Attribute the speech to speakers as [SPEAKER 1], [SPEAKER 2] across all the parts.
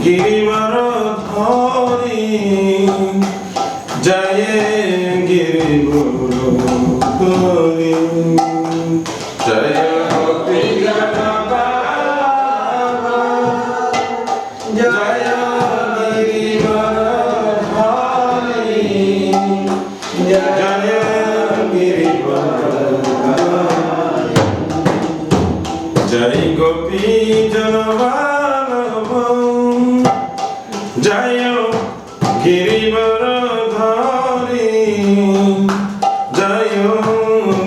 [SPEAKER 1] गिरिवरधारी जय गिरिवरधारी जय गोपी गणबाबा जय गिरिवरधारी जय गिरिवरधारी जय गोपी जनवल्लभ जय गिरिवरधारी जय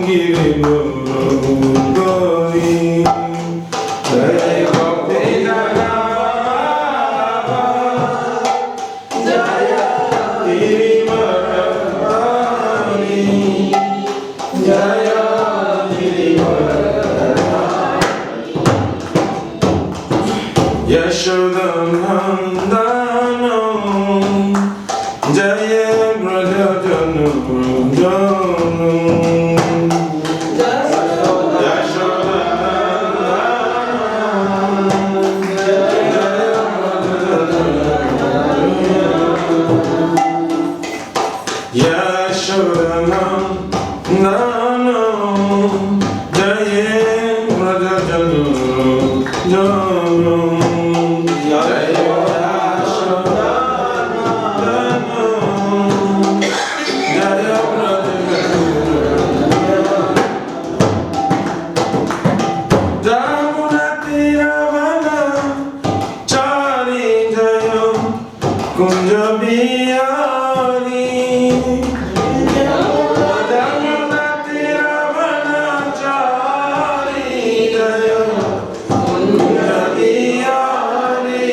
[SPEAKER 1] गिरिवरधारी जय गोपी जनवल्लभ जय गिरिवरधारी जय गिरिवरधारी यशोदनंदन जय ब्रजजन यशोदनंदन जय ब्रजजन कुंज बिहारी जमुना तेरा वनचारी जय कुंज बिहारी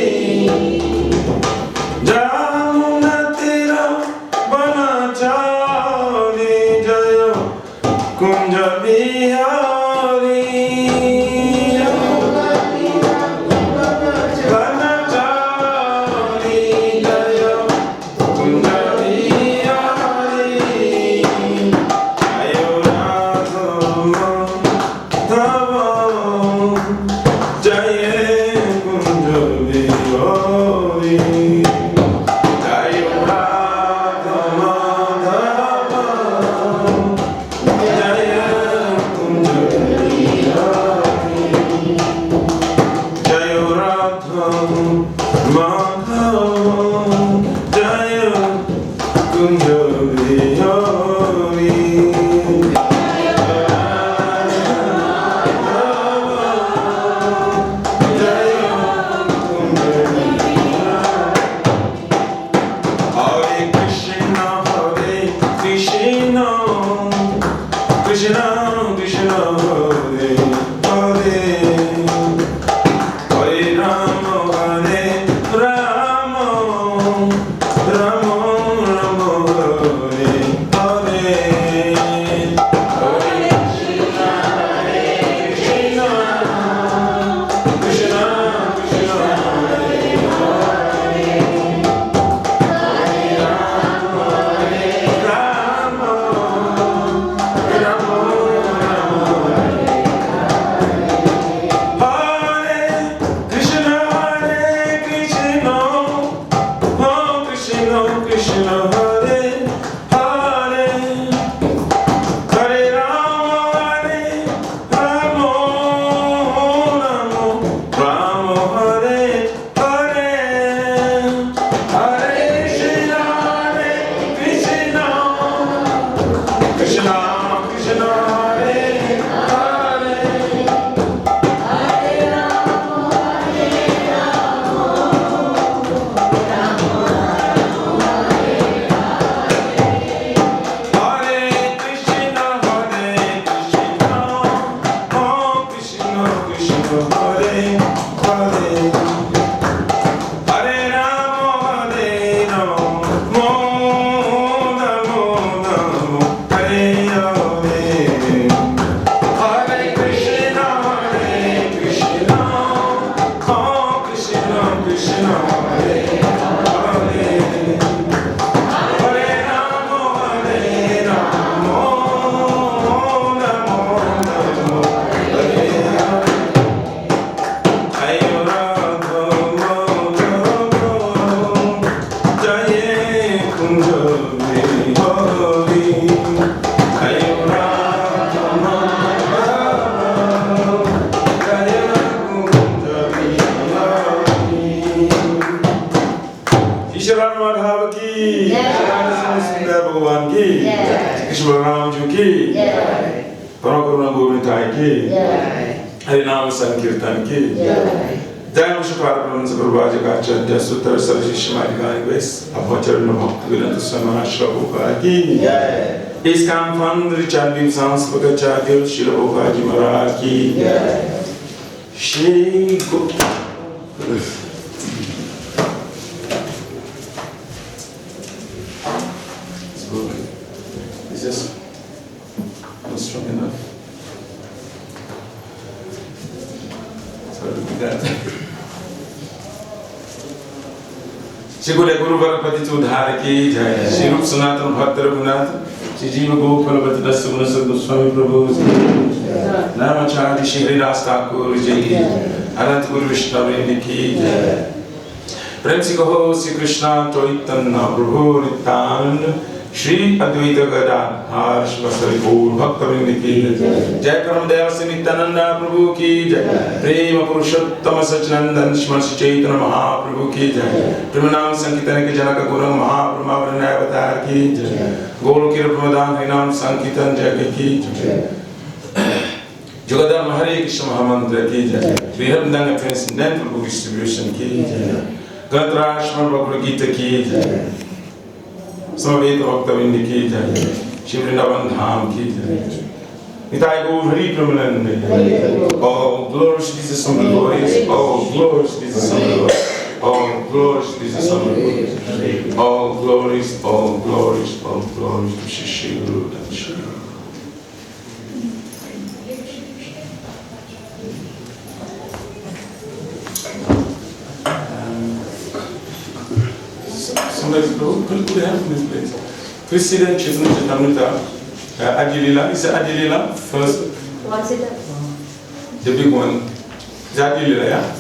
[SPEAKER 1] जमुना तेरा वनचारी जय Kunj Bihari Shri Madhava ki, Shri Bhagavan ki, Shri Ramju ki, Parakaruna Govintai ki, Harinam Sankirtan ki, Jai Shri Parabrahman Sabharvaja Gacharya Sutra Sarvashishya Madhikani Ves, Abhacharana Bhakti Vinata Samana Shri Prabhupada ki, Iskam Fund Richard Sanskrit Acharya Shri Prabhupada Maharaj ki, Shri Is this not strong enough? Sorry about that. Shri Guru Varapati Udhara ki jai. Shri Rup Sanatan Bhakta Raghunath. Shri Jiva Gopal Bhatta Dasa Gunasa Goswami Prabhu. Namacharya Shri Haridas Thakur ji. Anant Guru Vishnavendi ki jai. Prem si kaho Shri Krishna Chaitanya Prabhu Nityananda Shri Advaita Gadadhar Shivasari Gaur Bhakta-vrinda ki Jai Param Dayal Shri Nityananda Prabhu ki Jai Prema Purushottama Sachinandan Shri Chaitanya Mahaprabhu ki Jai Premanam Sankirtan ki Janaka Gurang Mahaprabhu Avatar ki Jai Golokira Pramadan Harinam Sankitan Jai ki Jai Jugadam Hare Krishna Mahamantra ki Jai Vihabdanga Transcendental Book Distribution ki Jai Gantrashman Bhagavad Gita ki Jai Samaveta Bhakta-vrinda ki Jai Shri Vrindavan Dham ki Jai Nitai Gaur Hari Pramananda. Oh, glorious Jesus on the glorious. Oh, glorious Jesus on the glorious. Oh, glorious Jesus on the glorious. Oh, glorious, oh, glorious, oh, glorious to Shri Guru and Shri Guru. Somebody could help in this place. President Chaitanya Charitamrita, Adilila, is it Adilila first?
[SPEAKER 2] What's it?
[SPEAKER 1] The big one. Is that Adilila, yeah?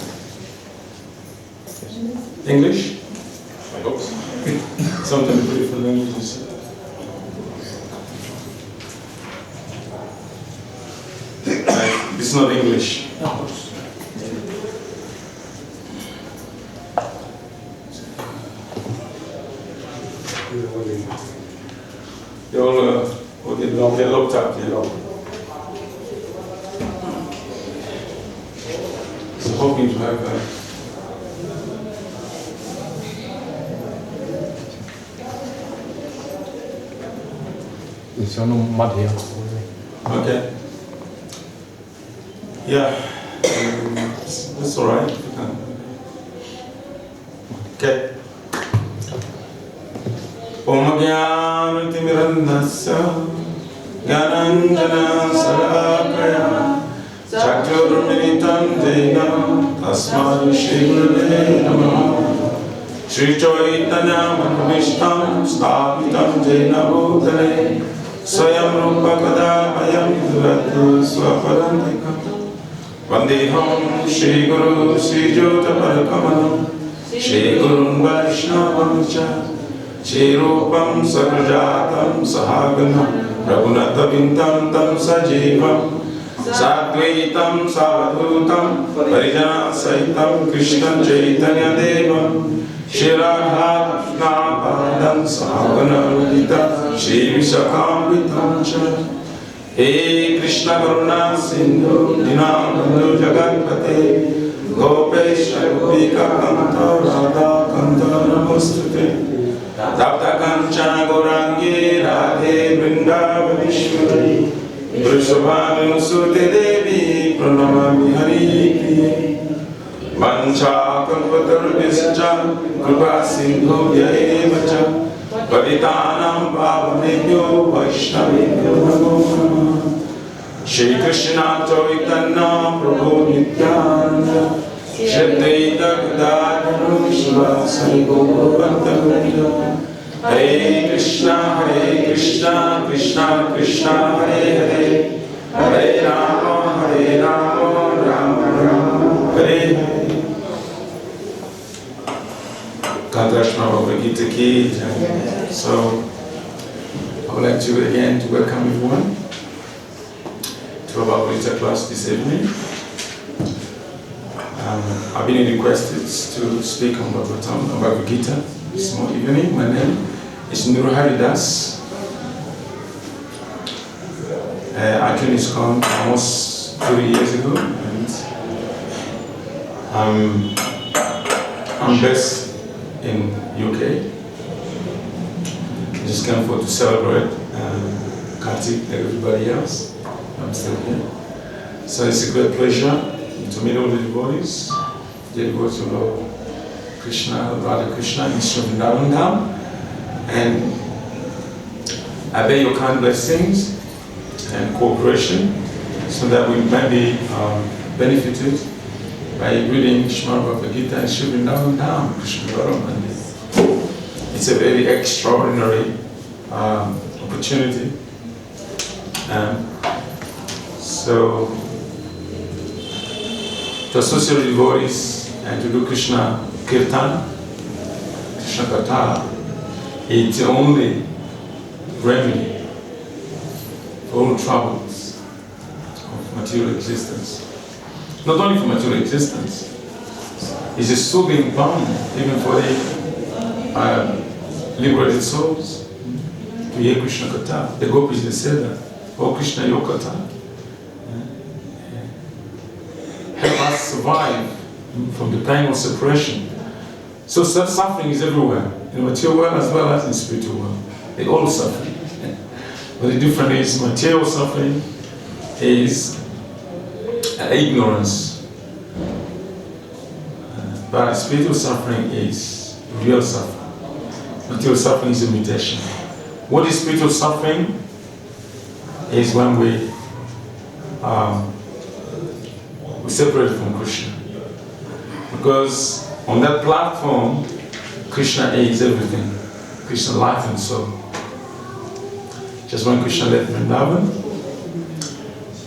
[SPEAKER 1] English? I hope so. Sometimes different languages. It's not English. They all they're locked up, you know. So hoping to have
[SPEAKER 3] It's on mud here.
[SPEAKER 1] okay. Yeah. That's alright. Okay. Om Gyan Timirandasya Gyananjana Salakaya Chaturminitam Dena Tasmad Shri Gurave Namaha Shri Chaitanya Manavishtam Stavitam Jena Bhutale Swayam Rupa Kadayam Duratu Swaparantikam Vandeham Shri Guru Shri Jota Parakamanam Shri Gurun Vaishnavam Cha Shri Rupam Sagrajatam Sahagana Raghunathavintam Tam Sajivam Sadvaitam Savadhutam Parijana Saitam Krishna Chaitanya Devam Shri Radha Krishna Padam Sahagana Rudita Shri Vishakam Cha He Krishna Karuna Sindhu Dinamandhu Jagatpate Gopesha Gopika Kanta Radha Kanta Namostute Tapta Kanchana Gaurangi Radhe Vrindavaneshwari Vrishabhanu Sute Devi Pranamami Hari Priye Vancha Kalpatarubhischa Kripa Sindhu Vyayevacha Paritanam Pavanebhyo Vaishnavebhyo Namo Namah Shri Krishna Chaitanya Prabhu Nityananda Shri Advaita Gadadhara Shivasari Gaura Bhakta-vrinda Hare Krishna Krishna Krishna Hare Hare Hare Rama Rama Rama Hare Hare. Kadrashma Bhagavad Gita ki Jai. So I would like to again to welcome everyone to our Bhagavad Gita class this evening. I've been requested to speak on Bhagavad Gita. small evening. My name is G Nru Hari. I joined this camp almost 3 years ago, and I'm based in UK. Just came for to celebrate Kartik like everybody else. I'm still here. So it's a great pleasure to meet all the devotees. They go to Lord Krishna, Radha Krishna in Vrindavan, and I beg your kind blessings and cooperation so that we might be benefited by reading Srimad Bhagavad Gita and Sri Vrindavan Krishna Balaram. It's a very extraordinary opportunity. So to associate with devotees and to do Krishna Kirtan, Krishna Katha, it's the only remedy for all troubles of material existence. Not only for material existence, it's a soothing balm even for the liberated souls to hear Krishna Katha. The gopis, they say that, oh Krishna Yokata, help us survive from the pain of separation. So suffering is everywhere, in the material world as well as in the spiritual world. They all suffer. But the difference is material suffering is ignorance. But spiritual suffering is real suffering. Material suffering is imitation. What is spiritual suffering? Is when we separate from Krishna. Because on that platform, Krishna is everything. Krishna life and soul. Just when Krishna left Vrindavan,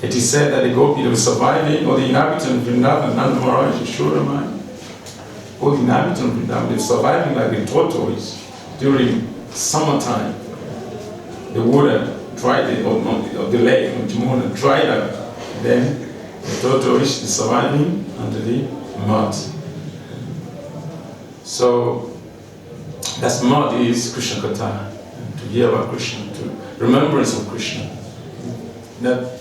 [SPEAKER 1] it is said that the gopis were surviving, or the inhabitants of Vrindavan, Nanda Maharaj, Yashoda, all the inhabitants of Vrindavan, they were surviving like the tortoise during summertime. The water dried, or the lake of Jamuna dried up. Then the tortoise is surviving under the mud. So that mud is Krishna Katha, to hear about Krishna, to remembrance of Krishna. That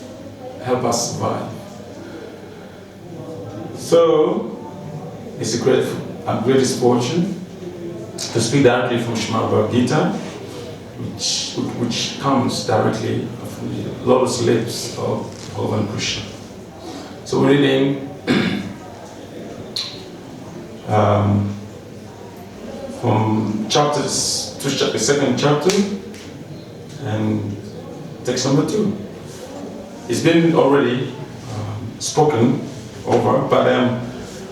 [SPEAKER 1] help us survive. So it's a greatest fortune to speak directly from Srimad Bhagavad Gita, which comes directly from the lotus lips of Bhagavan Krishna. So we're reading from chapters, the second chapter, and text number 2. It's been already spoken over, but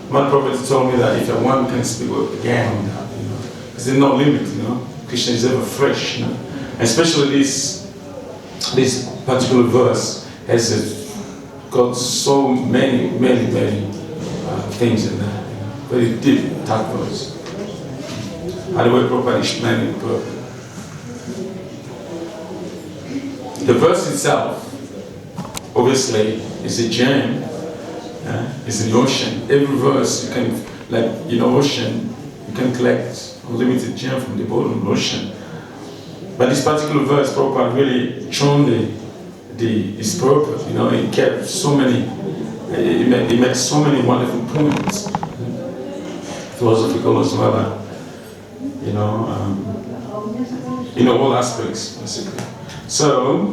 [SPEAKER 1] one prophet told me that if one can speak again on that, because there's no limit, Krishna is ever fresh, And especially this particular verse has got so many things in there, very deep, dark verse. And the way Prabhupada explained it perfectly. The verse itself, obviously, is a gem. It's an ocean. Every verse you can, like ocean, you can collect unlimited gem from the bottom of the ocean. But this particular verse, Prabhupada really shown its purpose. It kept so many. It made so many wonderful points, philosophical as well. In all aspects, basically. So,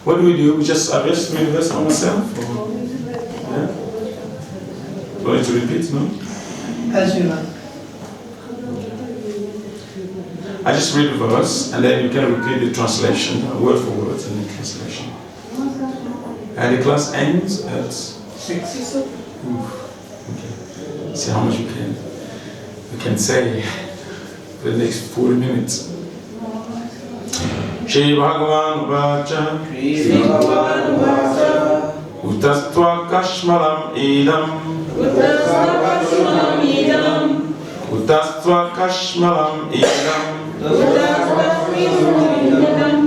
[SPEAKER 1] what do? We just address the verse on myself? Or, yeah? Going to repeat, no?
[SPEAKER 2] As you like.
[SPEAKER 1] I just read the verse, and then you can repeat the translation, word for word, and the translation. And the class ends at
[SPEAKER 2] 6.
[SPEAKER 1] Okay. See how much you can say for the next 40 minutes. Shri Bhagavan Vacha Utastva Kashmalam Idam Utastva Kashmalam Idam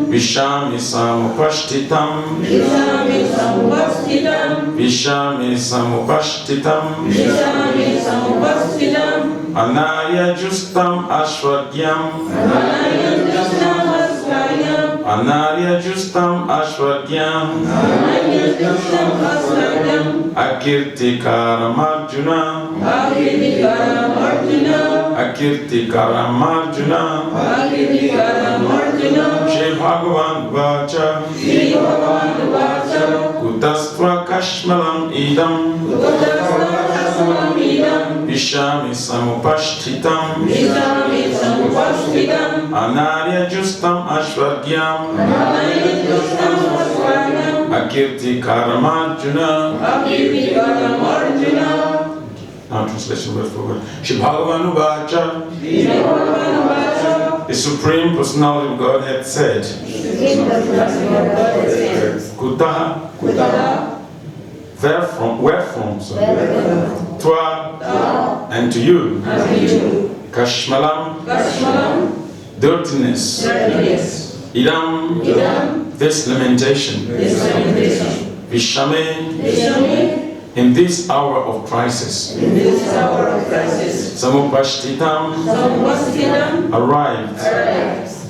[SPEAKER 1] Vishami Samupashtitam Vishami Samupashtitam Anarya Justam Ashwagyam. Anarya Justam Ashwagyam. Akirti Karamarjuna. Akirti Karamarjuna. Shri Bhagavan Vacha. Kutastva Kashmalam Idam. Vishami Samupashtitam. Anarya Justam Ashwagyam. Akirti Karamarjuna. Now translation word for word. Shri Bhagavan Vacha. The Supreme Personality of Godhead said, Kutaha, wherefrom, Twa, and to you, Kashmalam, dirtiness, Idam, this lamentation, Vishame, in this hour of crisis, Samupashtitam, arrived.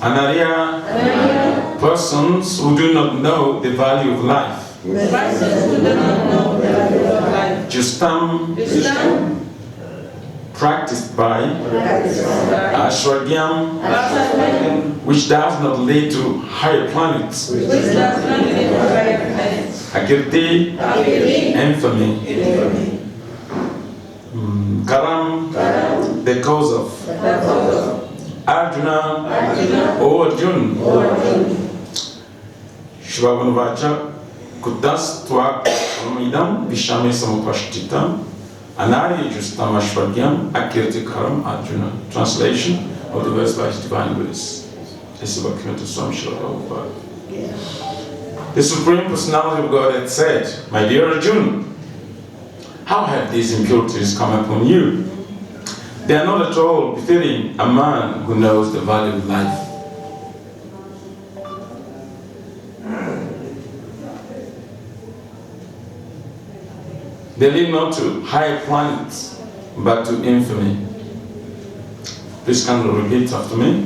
[SPEAKER 1] Anarya, persons who do not know the value of life. Justam, practiced by Ashwagyam, which does not lead to higher planets. Akirti, infamy. Karam, the cause of. Arjuna, O Arjun. Shvavanvacha, Kudas Twa Amidam, Vishame Samupashtitam, Anari Justam Ashwagyam, Akirti Karam Arjuna. Translation of the verse by His Divine Grace. This is what came to Swami Srila Prabhupada. The Supreme Personality of God had said, my dear Arjuna, how have these impurities come upon you? They are not at all befitting a man who knows the value of life. They lead not to higher planets, but to infamy. Please kindly repeat after me.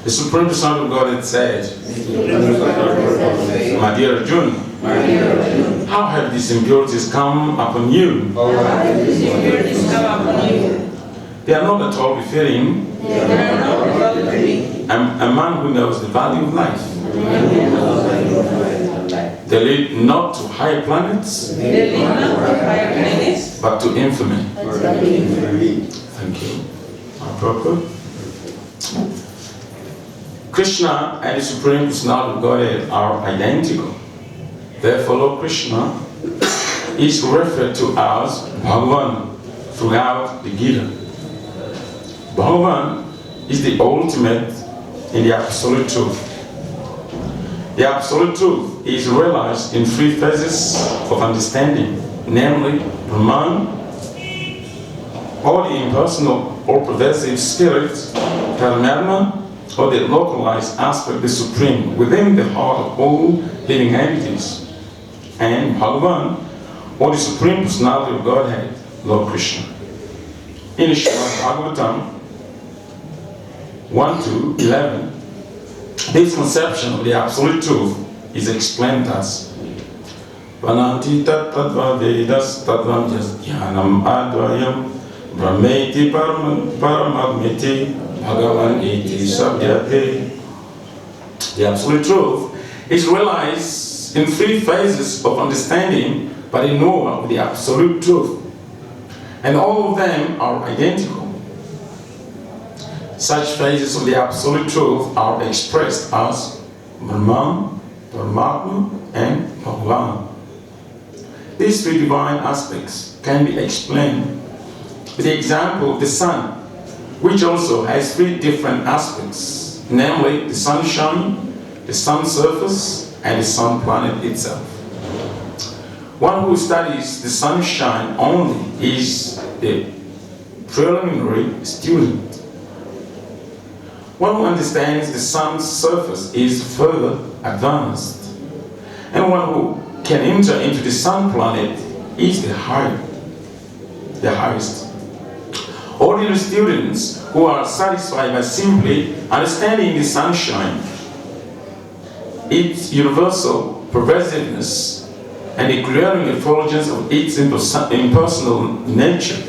[SPEAKER 1] The Supreme Personality of God had said, my dear Arjuna, how have these impurities come upon you? They are not at all befitting a man who knows the value of life. They lead not to higher planets, but to infamy. Thank you. Prabhu. Krishna and the Supreme Personality of Godhead are identical. Therefore, Lord Krishna is referred to as Bhagavan throughout the Gita. Bhagavan is the ultimate in the absolute truth. The absolute truth is realized in three phases of understanding, namely Brahman, or the impersonal or pervasive spirit, Paramatma, or the localized aspect, the supreme, within the heart of all living entities, and Bhagavan, or the Supreme Personality of Godhead, Lord Krishna. In the Srimad Bhagavatam 1-11, this conception of the absolute truth is explained as Vananti tat tadva vedas tadvam jnanam advayam brahmeti paramadmeti bhagavan iti sabhyate. The absolute truth is realized in three phases of understanding by the knower of the absolute truth, and all of them are identical. Such phases of the absolute truth are expressed as Brahman, Paramatma, and Bhagavan. These three divine aspects can be explained with the example of the sun, which also has three different aspects, namely the sunshine, the sun surface, and the sun planet itself. One who studies the sunshine only is the preliminary student. One who understands the sun's surface is further advanced, and one who can enter into the sun planet is the highest. Ordinary students who are satisfied by simply understanding the sunshine, its universal pervasiveness, and the glaring effulgence of its impersonal nature,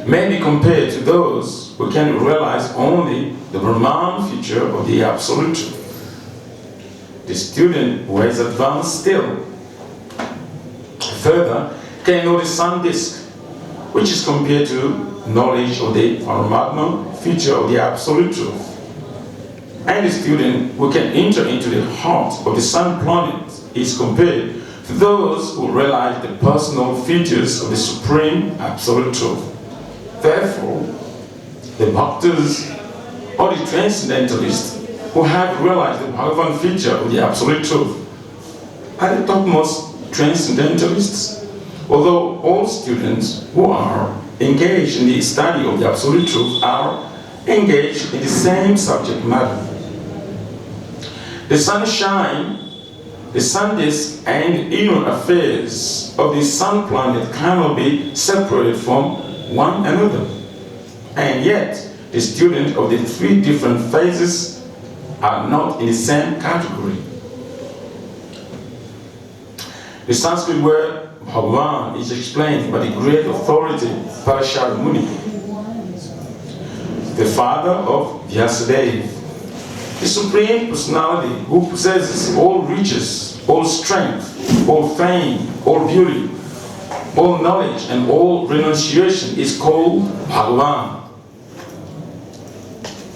[SPEAKER 1] may be compared to those who can realize only the Brahman feature of the Absolute Truth. The student who is advanced still further can know the sun disk, which is compared to knowledge of the Paramatma feature of the Absolute Truth. And the student who can enter into the heart of the sun planet is compared to those who realize the personal features of the Supreme Absolute Truth. Therefore, the Bhaktas or the Transcendentalists who have realized the Bhagavan feature of the Absolute Truth are the topmost Transcendentalists, although all students who are engaged in the study of the Absolute Truth are engaged in the same subject matter. The sunshine, the sun disk, and inner affairs of the sun planet cannot be separated from one another. And yet, the students of the three different phases are not in the same category. The Sanskrit word Bhagavan is explained by the great authority Parashar Muni, the father of Vyasadeva, the Supreme Personality who possesses all riches, all strength, all fame, all beauty, all knowledge, and all renunciation is called Bhagavan.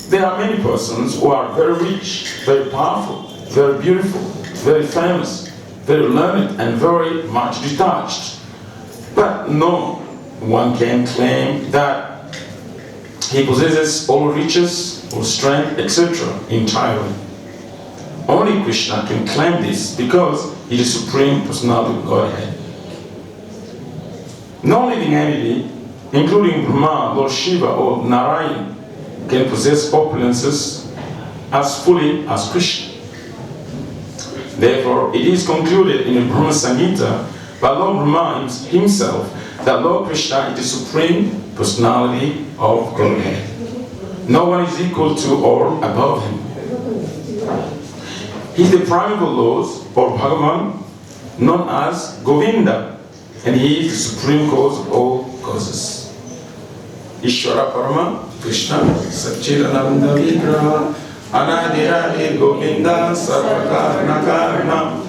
[SPEAKER 1] There are many persons who are very rich, very powerful, very beautiful, very famous, very learned, and very much detached. But no one can claim that he possesses all riches, all strength, etc. entirely. Only Krishna can claim this because he is the Supreme Personality of Godhead. No living entity, including Brahma, Lord Shiva, or Narayan, can possess opulences as fully as Krishna. Therefore, it is concluded in the Brahma Samhita by Lord Brahma himself that Lord Krishna is the Supreme Personality of Godhead. No one is equal to or above him. He is the primeval Lord, or Bhagavan, known as Govinda, and he is the supreme cause of all causes. Ishvara Parama Krishna Satchidananda Vigraha Anadiyadi Govinda Sarvakarna Karna.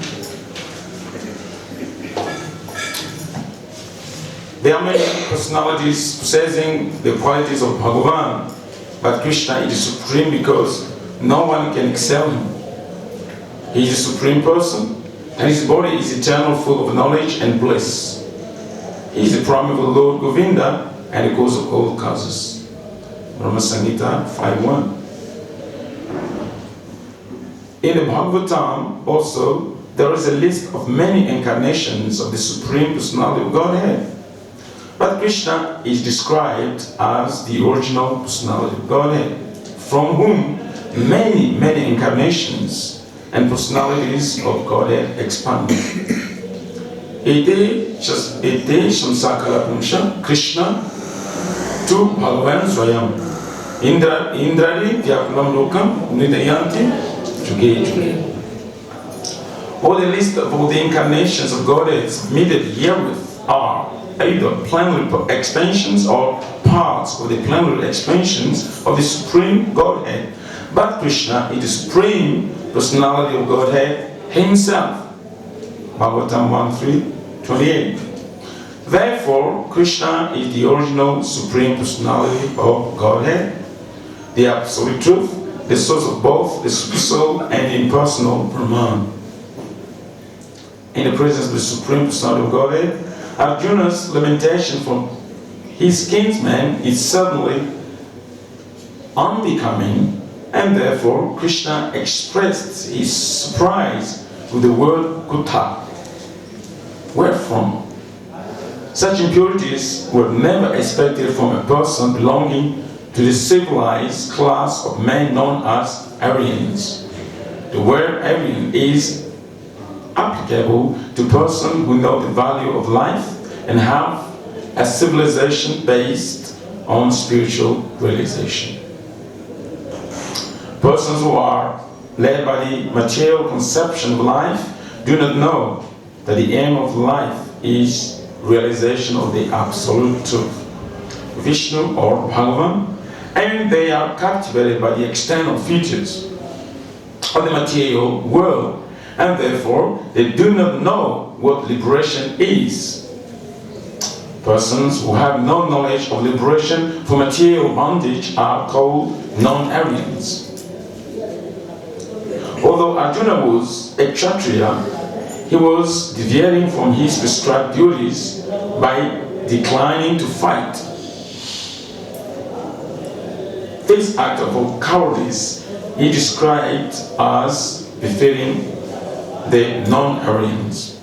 [SPEAKER 1] There are many personalities possessing the qualities of Bhagavan, but Krishna is the supreme because no one can excel him. He is the supreme person, and his body is eternal, full of knowledge and bliss. He is the primeval Lord Govinda and the cause of all causes. Brahma Samhita 5.1. In the Bhagavatam also, there is a list of many incarnations of the Supreme Personality of Godhead. But Krishna is described as the original Personality of Godhead, from whom many incarnations and personalities of Godhead expand. Ete Shamsakala Pumsha Krishna to Bhagavan Swayam Indradi Vyakulam Lokam Nidayanti Juge Juge. All the list of all the incarnations of Godhead submitted herewith are either plenary expansions or parts of the plenary expansions of the Supreme Godhead. But Krishna is the Supreme Personality of Godhead himself. Bhagavatam 1.3.28. Therefore, Krishna is the original Supreme Personality of Godhead, the Absolute Truth, the source of both the Supersoul and the impersonal Brahman. In the presence of the Supreme Personality of Godhead, Arjuna's lamentation from his kinsman is suddenly unbecoming, and therefore Krishna expressed his surprise with the word Kutha. Where from? Such impurities were never expected from a person belonging to the civilized class of men known as Aryans. The word Aryan is applicable to persons who know the value of life and have a civilization based on spiritual realization. Persons who are led by the material conception of life do not know that the aim of life is realization of the absolute truth, Vishnu or Bhagavan, and they are captivated by the external features of the material world, and therefore they do not know what liberation is. Persons who have no knowledge of liberation from material bondage are called non-Aryans. Although Arjuna was a Kshatriya, he was deviating from his prescribed duties by declining to fight. This act of cowardice he described as befitting the non-Aryans.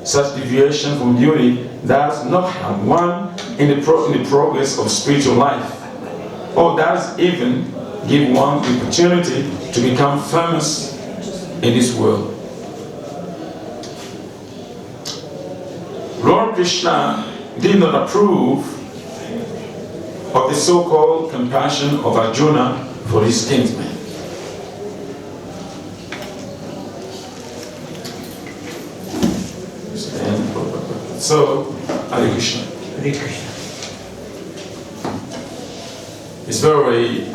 [SPEAKER 1] Such deviation from duty does not help one in the progress of spiritual life, or does even give one the opportunity to become famous in this world. Lord Krishna did not approve of the so-called compassion of Arjuna for his kinsmen. So, Hare Krishna.
[SPEAKER 2] Hare Krishna.
[SPEAKER 1] It's very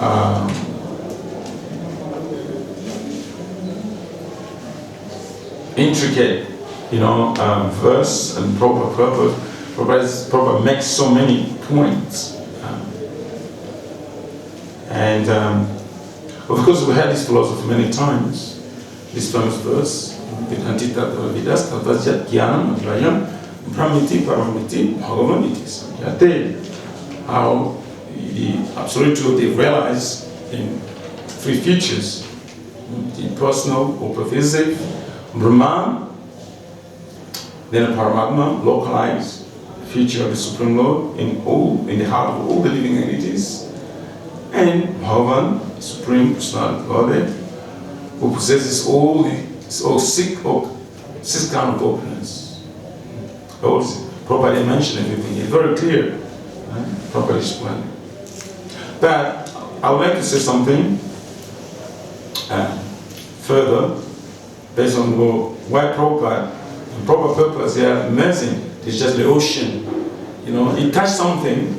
[SPEAKER 1] intricate, verse and proper purpose. Proper makes so many points, of course we had this philosophy many times. This famous verse, Vedantita Vidasta Vajat Jnanam Advayam Pramiti Paramiti Bhagavaniti Samyate. How the absolute truth is realized in three features: the personal or pervasive, Brahman, then a Paramatma, localized feature of the Supreme Lord in the heart of all the living entities, and Bhagavan, Supreme Personality Godhead, who possesses all six kind of openness. All properly mentioned everything. It's very clear, properly explained. But I would like to say something further based on why Prabhupada and proper purpose. They are amazing. It's just the ocean. He touched something,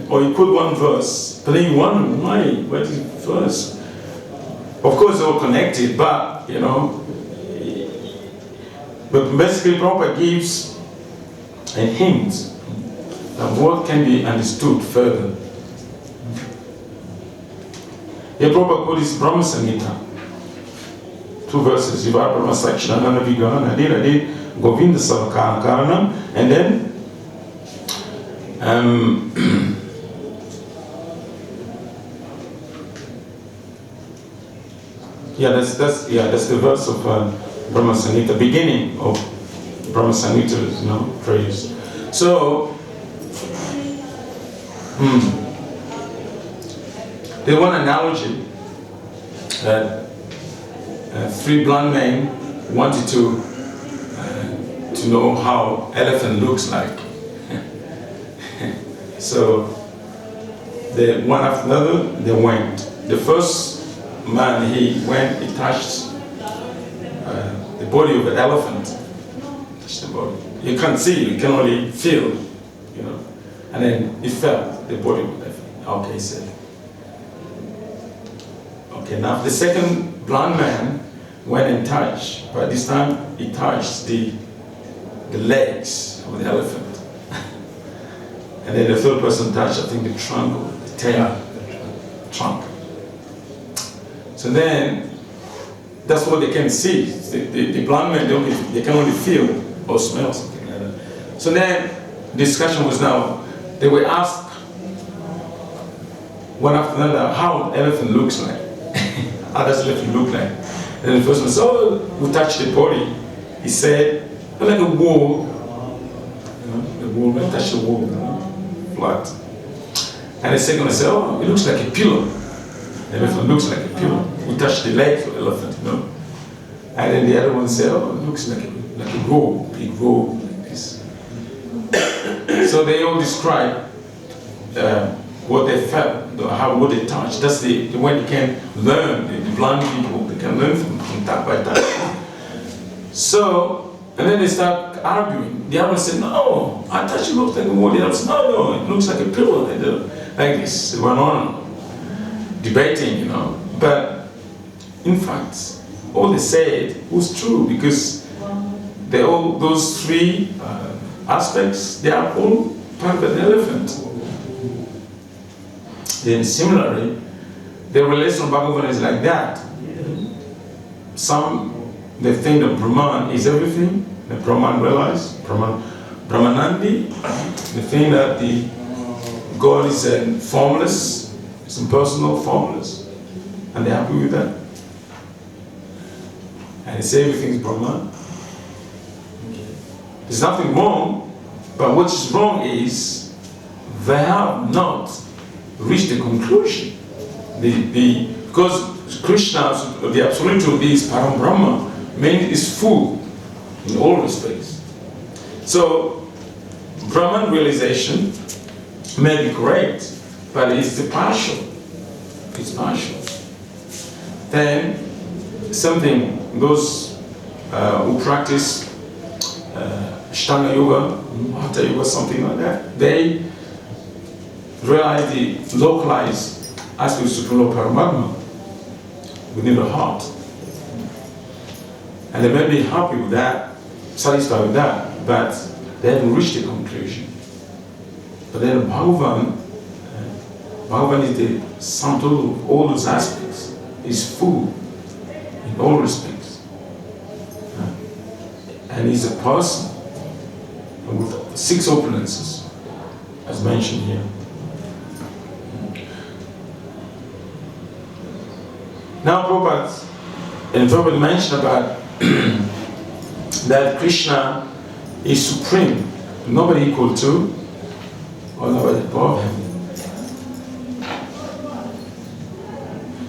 [SPEAKER 1] or he put one verse, but then you wonder why is the verse? Of course, they're all connected, but but basically, Prabhupada gives a hint that what can be understood further. Here, Prabhupada put his Brahma Samhita, 2 verses, Jiva Brahma Sakshana Navigana Adi Govinda Savakana Karanam, and then that's the verse of Brahma Samhita, beginning of Brahma Samhita's prayers. So there's one analogy that 3 blind men wanted to know how elephant looks like. So the one after another, they went. The first man, he went, he touched the body of an elephant. Touched the body. You can't see, you can only feel, And then he felt the body of the elephant. Okay, he said. Okay, now the second blind man went and touched, but this time he touched the legs of the elephant. And then the third person touched, I think, the trunk or the tail, the trunk. So then, that's what they can see. The blind men, they can only feel or smell something like that. So then, discussion was now, they were asked one after another how an elephant looks like. How does an elephant look like? And the first one said, who touched the body? He said, like a wall. The wall, when I touch the wall, flat. And the second one said, it looks like a pillow. The elephant looks like a pillow. We touch the legs of the elephant, And then the other one said, it looks like a robe, big robe, like this. So they all describe what they felt, what they touched. That's the way they can learn. The blind people, they can learn from that by that. So, and then they start arguing. The other one said, no, I touched it looks like a wall. The other said, no, it looks like a pillow. Like this. They went on debating, But in fact, all they said was true because those three aspects, they are all part of the elephant. Then similarly, the relation of Bhagavan is like that. Some, they think that Brahman is everything, the Brahman realize, Brahmanandi, they think that the God is formless, it's impersonal, formless, and they're happy with that. And they say everything is Brahman. There's nothing wrong, but what is wrong is they have not reached the conclusion. Because Krishna, the absolute truth is Param Brahma, meaning is full in all respects. So Brahman realization may be correct, but it's partial. It's partial. Then something, those who practice Ashtanga Yoga, Hatha Yoga, something like that, they realize the localized aspects of Supreme Lord Paramatma within the heart. And they may be happy with that, satisfied with that, but they haven't reached the conclusion. But then Bhagavan is the sum total of all those aspects, is full in all respects. And he's a person with 6 opulences, as mentioned here. Now Prabhupada mentioned about that Krishna is supreme, nobody equal to, or nobody above him.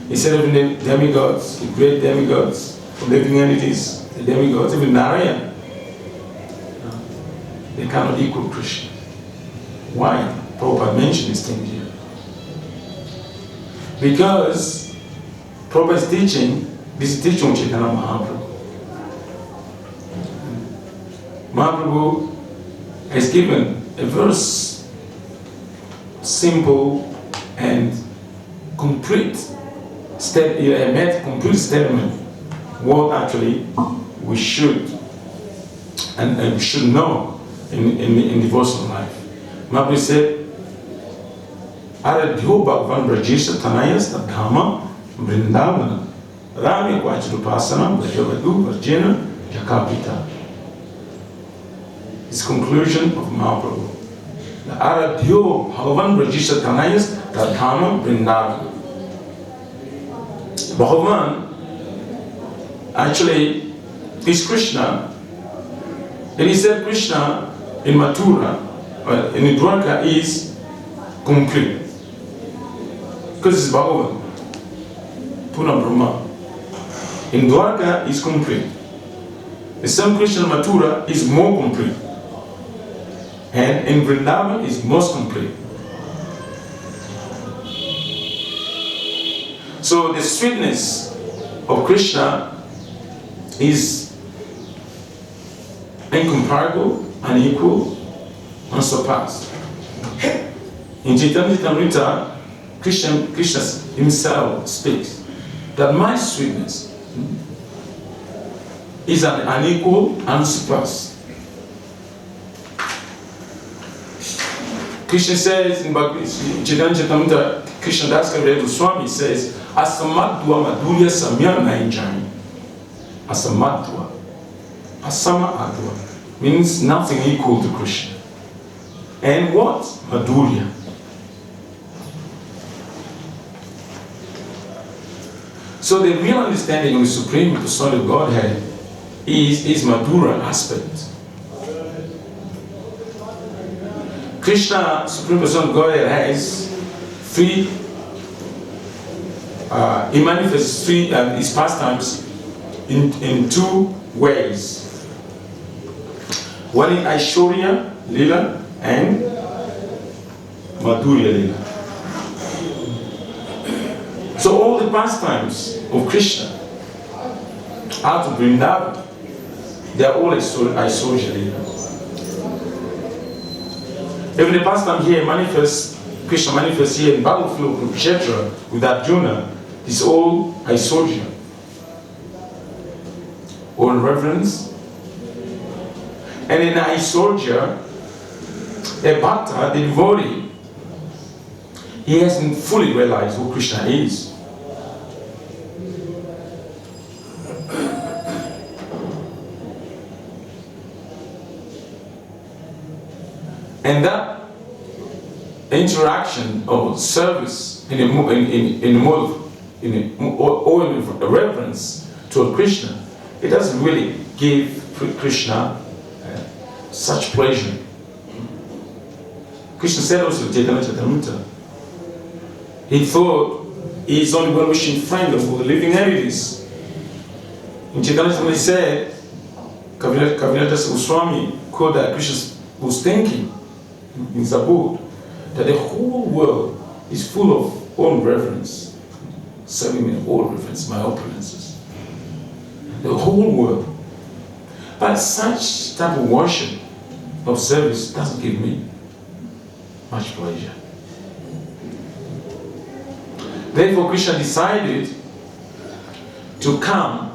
[SPEAKER 1] He said even the demigods, the great demigods, the living entities, the demigods, even Narayan, they cannot equal Krishna. Why? Prabhupada mentioned this thing here. Because Prabhupada's teaching, this is teaching of Chaitanya Mahaprabhu. Mahaprabhu has given a very simple and complete statement what actually we should and we should know in devotional life. Mahaprabhu said, Aradhyo Bhagavan Brajesa Tanayas Dhamma Vrindavana Rami Kwachirupasana Vrajavadu Varjena Jakapita. It's conclusion of Mahaprabhu. The Aradhyo Bhagavan Brajesa Tanayas Dhamma Vrindavana. Bhagavan actually is Krishna. And he said Krishna in Mathura, in Dwarka is complete. Because it's Bhagavan, Puna Brahma. In Dwarka is complete. The same Krishna in Mathura is more complete. And in Vrindavan is most complete. So the sweetness of Krishna is incomparable, unequal, unsurpassed. In Chaitanya Charitamrita, Krishna himself speaks that my sweetness is an unequal, unsurpassed. Krishna says in Chaitanya Charitamrita, Krishna Das Kaviraj Swami says, Asamadwa Madhurya Samya Nainjani. Asamadwa. Asama Adwa means nothing equal to Krishna. And what? Madhurya. So the real understanding of the Supreme Person of Godhead is Madhura aspect. Krishna, Supreme Person of Godhead, has three, he manifests his pastimes in 2 ways. One in Aishwarya, Lila, and Madhurya Lila. So all the pastimes of Krishna out of Vrindavan, they are all Aishwarya Lila. Even the pastime here manifests, Krishna manifests here in battlefield of Kurukshetra with Arjuna, is all Aishwarya. All reverence. And in Aishwarya, a bhakta, the devotee, he hasn't fully realized who Krishna is. And that interaction or service in a mode of reverence to Krishna, it doesn't really give Krishna such pleasure. Krishna said also to Chaitanya Charitamrita, he thought he is only well-wishing friend of the living entities. In Chaitanya Charitamrita he said, Kaviraj Goswami quote that Krishna was thinking in Zabur that the whole world is full of all reverence, serving me all reverence, my opulences. The whole world. But such type of worship, of service, doesn't give me much pleasure. Therefore, Krishna decided to come,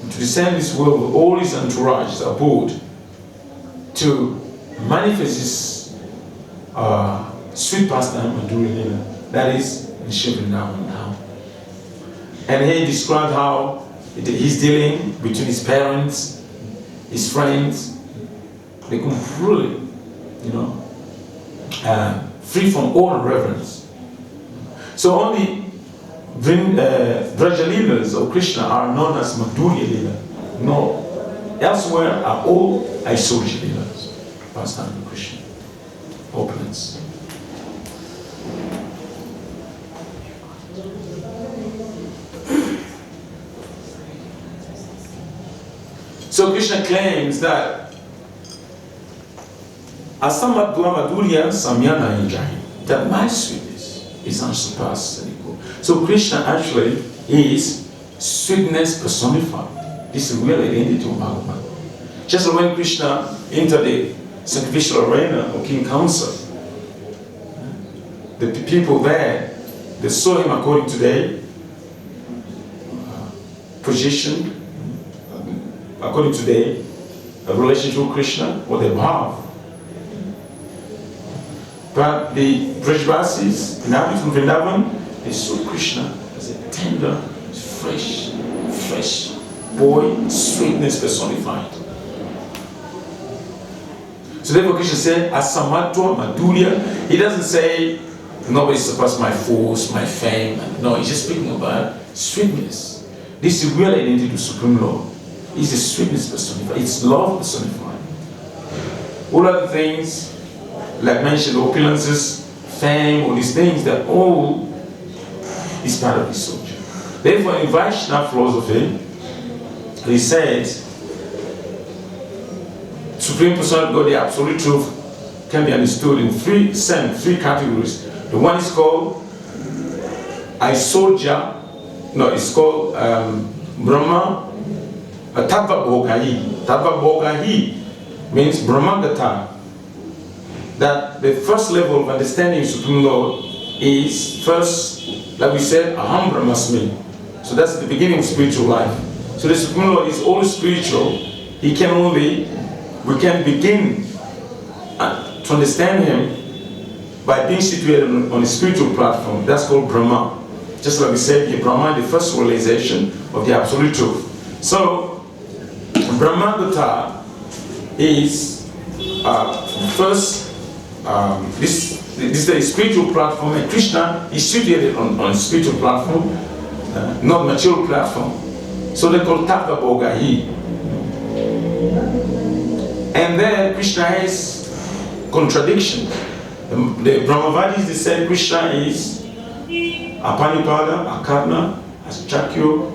[SPEAKER 1] to descend this world with all his entourage, his abode, to manifest his sweet pastime Madhurya Lila, that is in Vrindavan now. And he described how he's dealing between his parents, his friends, they completely, free from all reverence. So only Vraja Leelas of Krishna are known as Madhurya Lila. No, elsewhere are all Aishwarya Leelas, pastime of Krishna, opulence. So Krishna claims that Asamadwa Madhurya Samyana Injahi, that my sweetness is unsurpassed and equal. So Krishna actually is sweetness personified. This is real identity of Bhagavan. Just like when Krishna entered the sacrificial arena of King Kamsa, the people there, they saw him according to their position, according to their relationship with Krishna, or their bhav. But the Brajvasis, inhabitants from Vrindavan, they saw Krishna as a tender, fresh boy, sweetness personified. So therefore Krishna said, Asamatwa Madhurya. He doesn't say, nobody surpassed my force, my fame. No, he's just speaking about sweetness. This is real identity to Supreme Lord. It's a sweetness personified. It's love personified. All other things, like mentioned, opulences, fame, all these things, that all is part of his soldier. Therefore, in Vaishnava philosophy, he says, Supreme Personality of God, the Absolute Truth, can be understood in three categories. The one is called Aishwarya, it's called Brahma, Tattva Bhogahi. Tattva Bhogahi means Brahmagata. That the first level of understanding of Supreme Lord is first, like we said, Aham Brahmasmi. So that's the beginning of spiritual life. So the Supreme Lord is always spiritual. We can begin to understand him by being situated on a spiritual platform. That's called Brahma. Just like we said here, Brahma is the first realization of the Absolute Truth. So Brahmagata is first, this is a spiritual platform, and Krishna is situated on a spiritual platform, not material platform. So they call Tattva Bhogahi. And then Krishna has contradiction. The Brahmavadis, they said Krishna is Apanipada, Akarna, Aschakyo.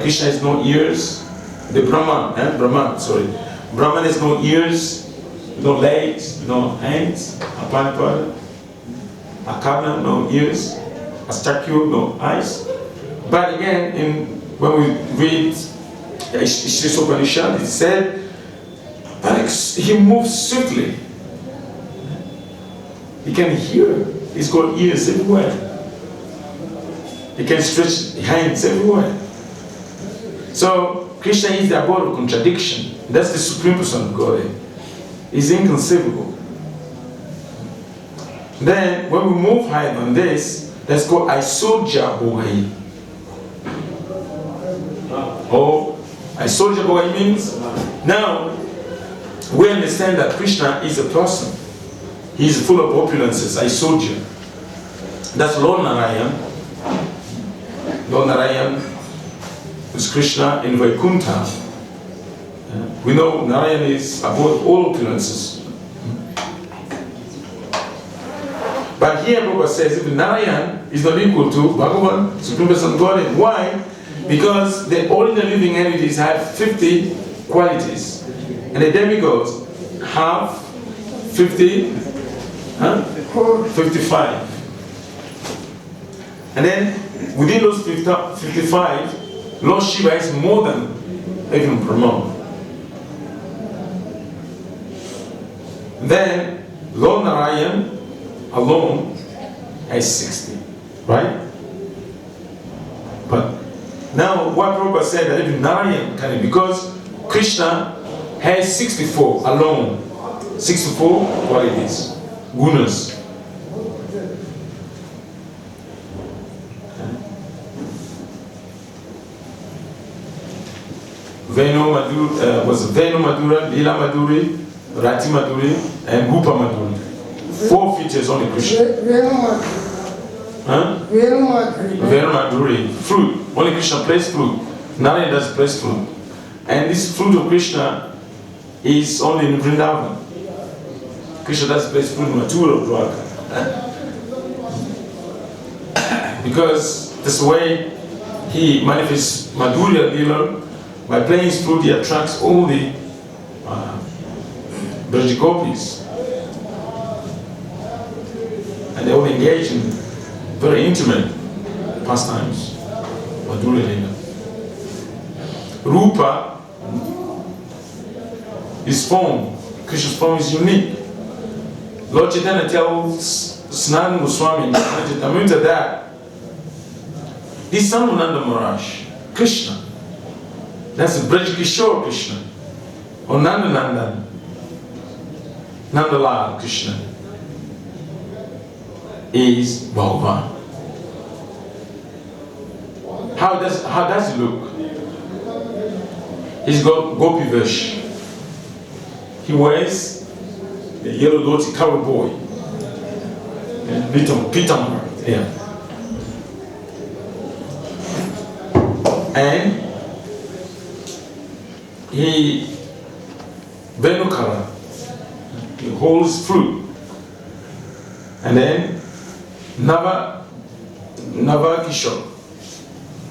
[SPEAKER 1] Krishna has no ears. The Brahman has no ears, no legs, no hands, Apanipada. a Karna, no ears, a statue, no eyes. But again, when we read Ishri Upanishad, it said, but he moves swiftly. He can hear. He's got ears everywhere. He can stretch hands everywhere. So Krishna is the abode of contradiction. That's the supreme person of God. He's inconceivable. Then when we move higher than this, let's go Aisodja Bhogai. Oh, Aisodja Bhogai means now we understand that Krishna is a person. He is full of opulences, Aisodja. That's Lord Narayan. Lord Narayan is Krishna in Vaikuntha. We know Narayan is above all opulences. But here Prabhupada says if Narayan is not equal to Bhagavan, Supreme Person Godhead. Why? Because the ordinary living entities have 50 qualities. And the demigods have 55. And then within those 55, Lord Shiva is more than even Brahma. Then Lord Narayan alone has 60, right? But now what Prabhupada said that even Narayan can, because Krishna has 64 alone, 64 qualities, gunas. Venu Madhuri, was Venu Madhura, Lila Madhuri, Rati Madhuri, and Rupa Madhuri. 4 features only Krishna. Huh? Venu Madhuri, flute. Only Krishna plays flute. Narayan does plays flute. And this flute of Krishna is only in Vrindavan. Krishna does play flute in Mathura Dwarka. Because that's the way he manifests Madhurya Lila. By playing his flute, he attracts all the Brajagopis. And they all engage in very intimate pastimes. Madhurya Lila. Rupa, his form, Krishna's form is unique. Lord Chaitanya tells Sanatana Goswami in Charitamrita that this son of Nanda Maharaj, Krishna, that's the Braj Kishore Krishna, or Nanda Nandan, Nandalal Krishna, is Bhagavan. How does he look? He's got Gopi Vesh. He wears the yellow dhoti cowboy, Pitambar, yeah. And he Venukara, he holds fruit. And then Nava Kishore,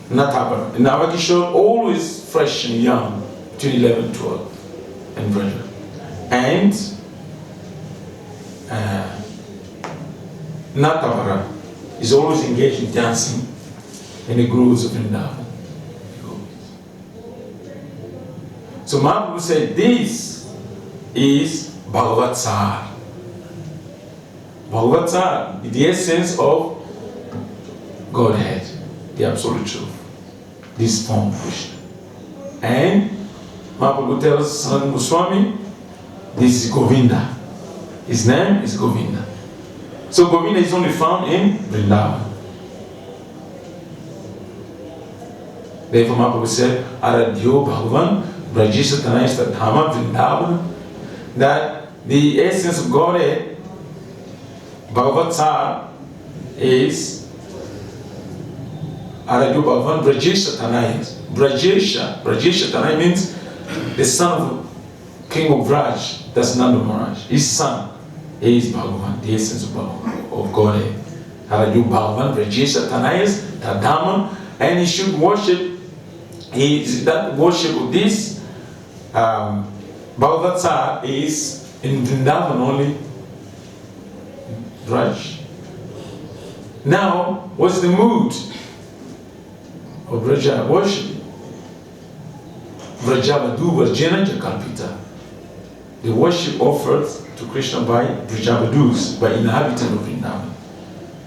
[SPEAKER 1] Nataba. Nava Kishore always fresh and young till 11, 12 and brother. And Natavara is always engaged in dancing in the grooves of Vrindavan. So Mahaprabhu said this is Bhagavatsar. Bhagavatsar is the essence of Godhead, the absolute truth. This form of Krishna. And Mahaprabhu tells Sanatana Goswami, this is Govinda. His name is Govinda. So Govinda is only found in Vrindavan. Therefore Mahaprabhu said, Aradhyo Bhagavan Brajisha Tanayasta Dhama Vrindavan, that the essence of Godhead, Bhagavatsar, is Aradhyo Bhagavan Brajisha Tanayas. Brajisha Tanay means the son of King of Vraj, that's Nanda Maharaj. His son is Bhagavan, the essence of Godhead. Aradhyo Bhagavan Brajisha Tanayas Tadhama, and he should worship. That worship of this Bhagavatsar is in Vrindavan only. Raj. Now, what's the mood of Vraja worship? Vrajavadu Varjana Jakalpita. The worship offered to Krishna by Vrajavadus, by inhabitants of Vrindavan.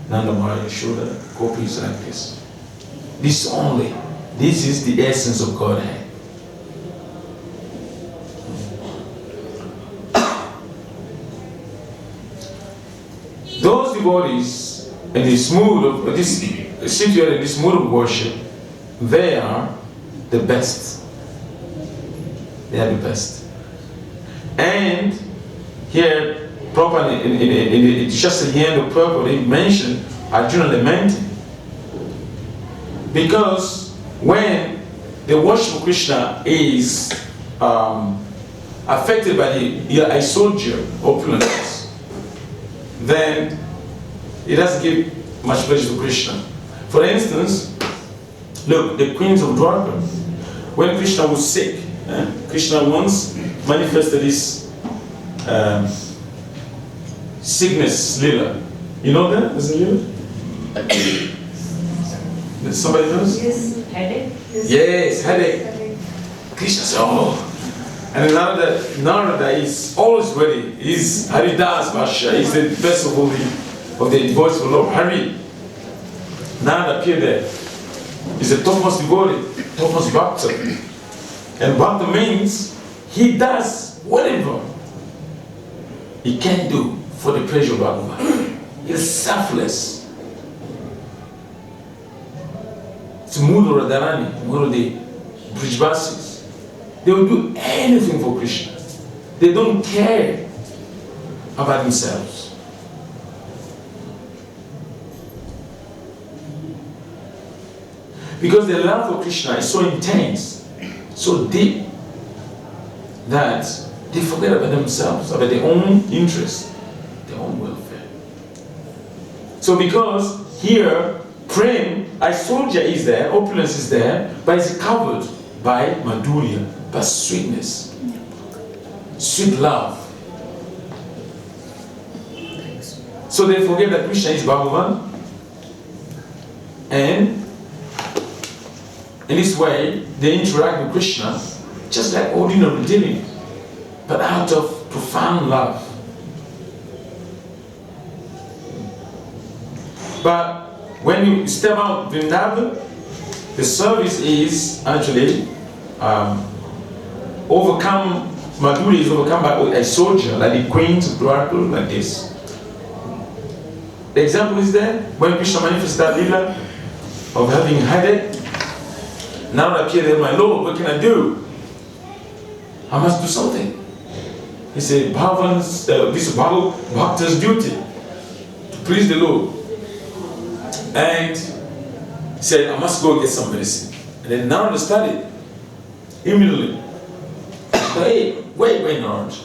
[SPEAKER 1] Nanda Maharaj Yashoda, gopis like this. This only. This is the essence of Godhead. Those devotees in this mood of situated in this mood of worship, they are the best. They are the best. And here, properly, just at the end of purport, he mentioned Arjuna lamenting. Because when the worship of Krishna is affected by the aisodhya opulence, then it doesn't give much pleasure to Krishna. For instance, look, the queens of Dwarka, when Krishna was sick, Krishna once manifested his sickness lila. You know that? Is it lila? Somebody knows?
[SPEAKER 3] Yes, headache.
[SPEAKER 1] Yes, headache. Krishna said, oh. And Narada is always ready. He's Haridas Bhasha. He's the best of the voice of Lord Hari. Narada appeared there. He's the topmost devotee, topmost bhakta. And bhakta means he does whatever he can do for the pleasure of Bhagavan. He's selfless. It's Mudra Dharani, Mudra the Brijvasis. They will do anything for Krishna. They don't care about themselves. Because their love for Krishna is so intense, so deep, that they forget about themselves, about their own interests, their own welfare. So because here, Prem, aisodhya is there, opulence is there, but it's covered by madhurya, by sweetness, sweet love. So they forget that Krishna is Bhagavan, and in this way they interact with Krishna just like ordinary dealing, but out of profound love. But when you step out Vrindavan, the service is actually overcome, Madhuri is overcome by a soldier, like the queens of Dwarka, like this. The example is there, when Krishna manifests that lila of having headache. Now I appear there, my Lord, what can I do? I must do something. He said, this is Bhakta's duty, to please the Lord. And he said, I must go get some medicine. And then Narada studied immediately. Hey, wait, Narada.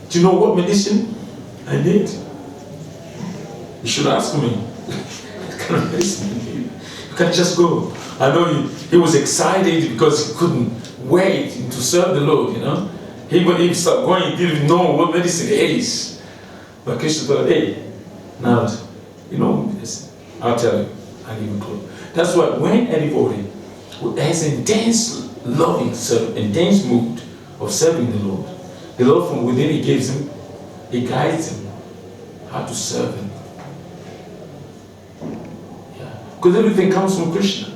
[SPEAKER 1] Do you know what medicine I need? You should ask me. What kind of medicine you need? You can't just go. I know he was excited because he couldn't wait to serve the Lord, you know. When he started going, he didn't even know what medicine is. But Krishna thought, hey, Narada, you know this. I'll tell you. I'll give you a clue. That's why when a devotee who has intense loving, intense mood of serving the Lord from within, he gives him, he guides him how to serve him. Yeah. Because everything comes from Krishna.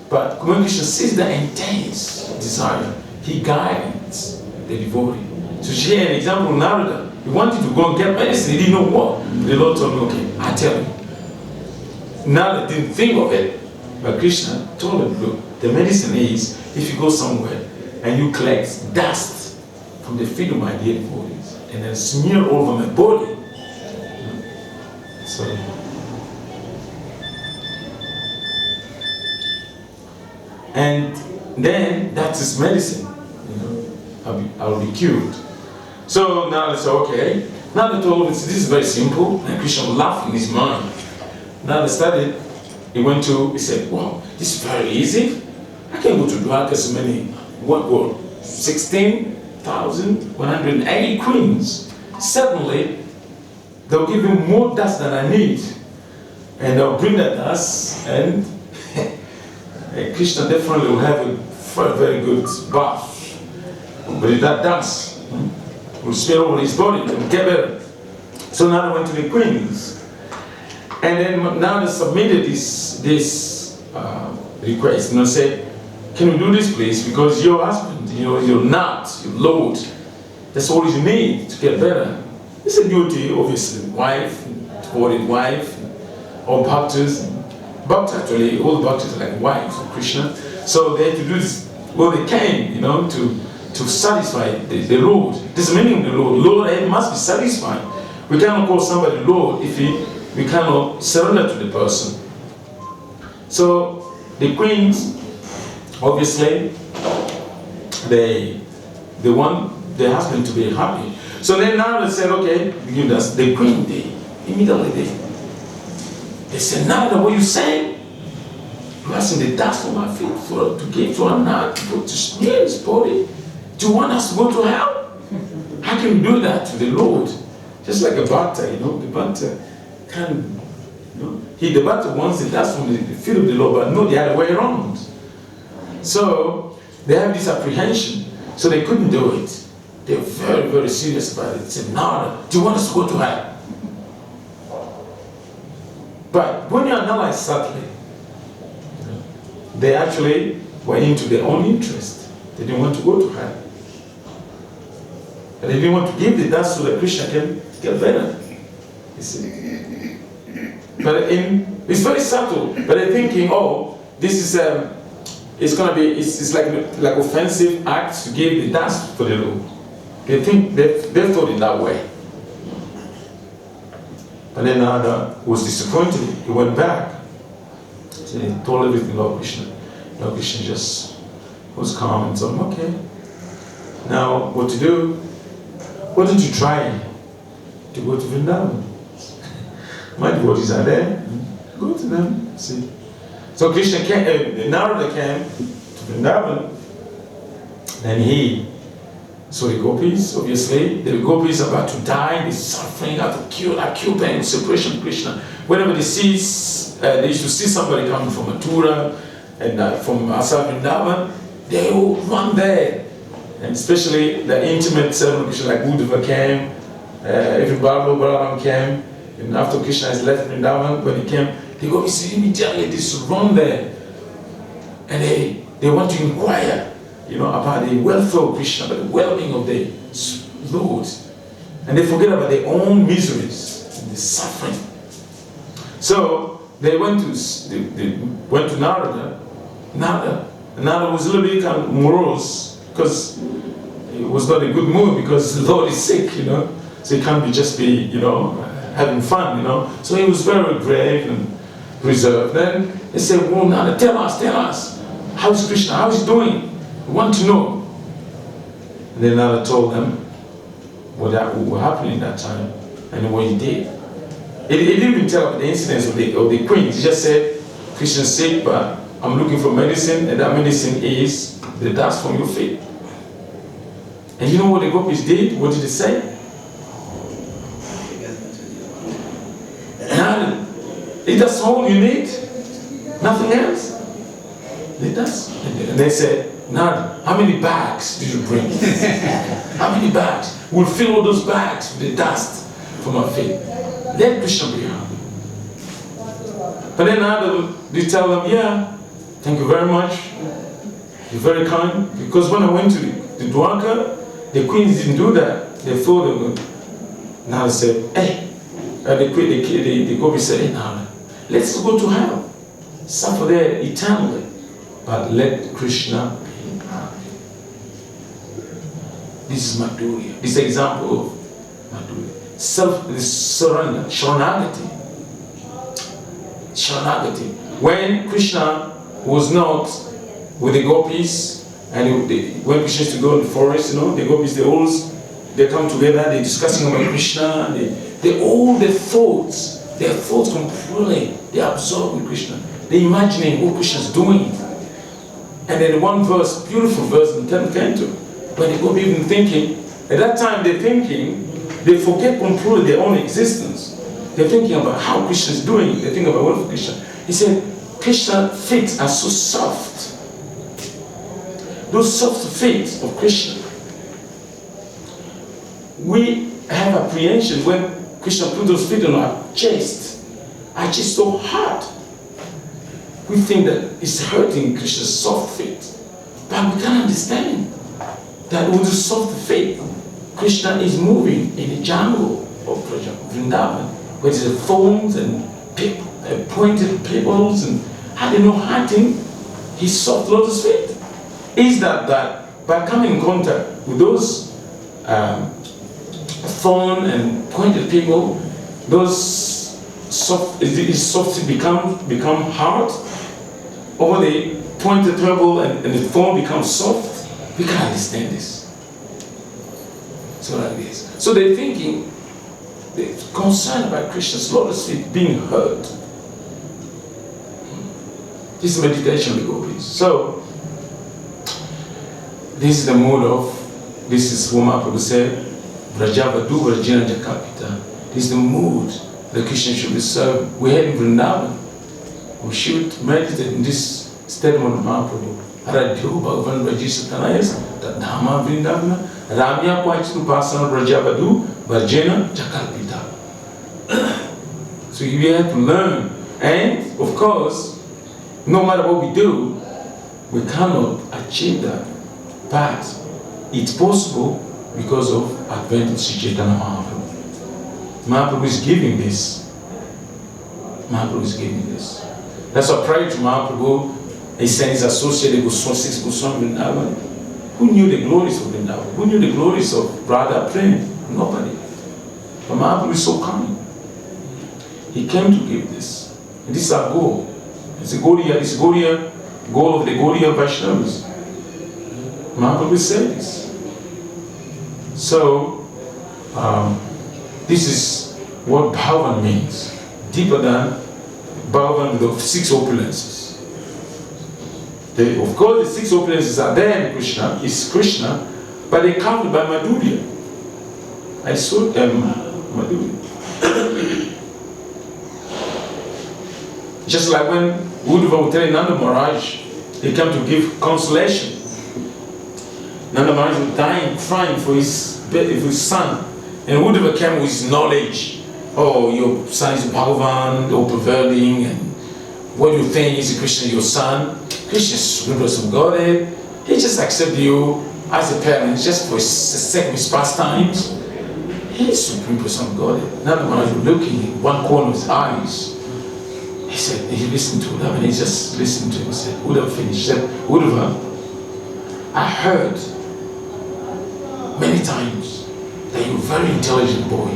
[SPEAKER 1] But when Krishna sees the intense desire, he guides the devotee. So here an example of Narada. He wanted to go and get medicine, he didn't know what. The Lord told him, okay, I tell you. Narada didn't think of it, but Krishna told him, look, the medicine is, if you go somewhere and you collect dust from the feet of my dear devotees and then smear all over my body. So, and then that's his medicine, you know, I'll be cured. So now they say, okay, now they told him this is very simple, and Krishna laughed in his mind. Now they started, he said, wow, this is very easy. I can go to Dwarka so many, 16,180 queens. Suddenly, they'll give him more dust than I need. and they'll bring that dust, and Krishna definitely will have a very, very good bath. But if that dust will spill over his body, it will get better. So now they went to the queens, and then now they submitted this request. Said, "Can you do this, please? Because your husband, you're not, your Lord. That's all you need to get better." It's a duty, obviously, wife, devoted wife, or bhaktas. Bhakta actually, all the bhaktas are like wives of Krishna. So they had to do this. Well, they came, to satisfy the Lord. This is the meaning of the Lord. Lord must be satisfied. We cannot call somebody Lord if we cannot surrender to the person. So the queens, obviously, they want their husband to be happy. So then now they said, okay, give us the queen. Immediately they said, now what you saying? You asking the dust on my feet to give to another, to smear his body? Do you want us to go to hell? How can you do that to the Lord? Just like a bhakta, the bhakta can, the bhakta wants the dust from the feet of the Lord, but not the other way around. So they have this apprehension, so they couldn't do it. They're very, very serious about it. They said, no, do you want us to go to hell? But when you analyze subtly, they actually were into their own interest. They didn't want to go to hell. And they didn't want to give the dust so that Krishna can get better. You see? But it's very subtle. But they're thinking, oh, this is it's gonna be it's like offensive act to give the dust for the Lord. They think they thought it that way. But then Nada was disappointed. He went back. So he told everything Lord Krishna. Lord Krishna just was calm and told him, okay, now what to do? Why don't you try to go to Vrindavan? My devotees are there. Go to them. See. So Krishna came, Narada came to Vrindavan, and he saw the gopis, obviously. The gopis are about to die, they're suffering out of acute pain, separation from Krishna. Whenever they used to see somebody coming from Mathura and from outside Vrindavan, they will run there. And especially the intimate servant of Krishna, like Uddhava came, even Balaram came, and after Krishna has left Vrindavan, when he came, they go immediately, they run there. And they want to inquire, about the welfare of Krishna, about the well-being of the Lord. And they forget about their own miseries, and the suffering. So they went to Narada. Narada was a little bit kind of morose, because it was not a good mood, because the Lord is sick, so he can't just be, having fun, So he was very grave and reserved. Then they said, well, Narada, tell us, how's Krishna, how's he doing? We want to know. And then Narada told them what happened in that time and what he did. He didn't even tell about the incidents of the queens. He just said, Krishna's sick, but I'm looking for medicine, and that medicine is the dust from your feet. And you know what the gopis did? What did they say? Narada, is that all you need? Nothing else? And they said, Narada, how many bags did you bring? How many bags? We'll fill all those bags with the dust from our feet. Let Krishna be happy. But then Narada did tell them, yeah, thank you very much. You're very kind. Because when I went to the Dwarka, the queens didn't do that. They thought they would. Narada said, hey, the gopi said, hey Narada, let's go to hell. Suffer there eternally. But let Krishna be happy. This is Madhurya. This is an example of Madhurya. Surrender, Sharanagati. When Krishna was not with the gopis, and when Krishna used to go in the forest, the gopis, they come together, they're discussing about Krishna, their thoughts completely, they're absorbed in Krishna. They're imagining what Krishna's doing. And then one verse, beautiful verse in the 10th canto, when they go even thinking, at that time they're thinking, they forget completely their own existence. They're thinking about how Krishna is doing. They're thinking about what Krishna. He said, Krishna's feet are so soft. Those soft feet of Krishna. We have apprehension when Krishna put those feet on our chest. Our chest so hard. We think that it's hurting Krishna's soft feet. But we can't understand that with the soft feet, Krishna is moving in the jungle of Vrindavan, where there's thorns and pointed pebbles and hunting his soft lotus feet. Is that by coming in contact with those thorn and pointed pebble, those soft become hard, or the pointed pebble and the thorn becomes soft? We can't understand this. So like this. So they're thinking, they're concerned about Krishna's lotus feet being hurt. This is meditation we go with. So this is the mood of, this is what Mahaprabhu said, Vrajavadu Vrajina Jakapita. This is the mood that Krishna should be served. We had in Vrindavan. We should meditate in this statement of Mahaprabhu. Aradhyo Bhagavan Vrajisatanayas Tadhama Vrindavana Ramya Kwachitu Pasana Vrajavadu Vrajina Jakapita. So we have to learn. And of course, no matter what we do, we cannot achieve that. But it's possible because of advent of Sri Chaitanya Mahaprabhu. Mahaprabhu is giving this. Mahaprabhu is giving this. That's why prior to Mahaprabhu, he sent his associate, six Goswami Vrindavan. Who knew the glories of Vrindavan? Who knew the glories of Radha Prem? Nobody. But Mahaprabhu is so kind. He came to give this. And this is our goal. It's a goal of the Gaudiya Vaishnavas. Mahaprabhu said this. So, this is what Bhavan means. Deeper than Bhavan with the six opulences. Of course, the six opulences are there in Krishna, it's Krishna, but they're covered by Madhurya. I saw Madhurya. Just like when Uddhava was telling Nanda Maharaj, he came to give consolation. Nanda Maharaj was dying, crying for his son. And Uddhava came with his knowledge. Oh, your son is Bhagavan, overwhelming, and what do you think is Krishna your son? Krishna is Supreme Person of Godhead. He just accepts you as a parent just for the sake of his pastimes. He is Supreme Person of Godhead. Nanda Maharaj was looking in one corner of his eyes. He said, he listened to Uddhava and he just listened to him. He said, Uddhava finished. He said, Uddhava, I heard many times that you're a very intelligent boy.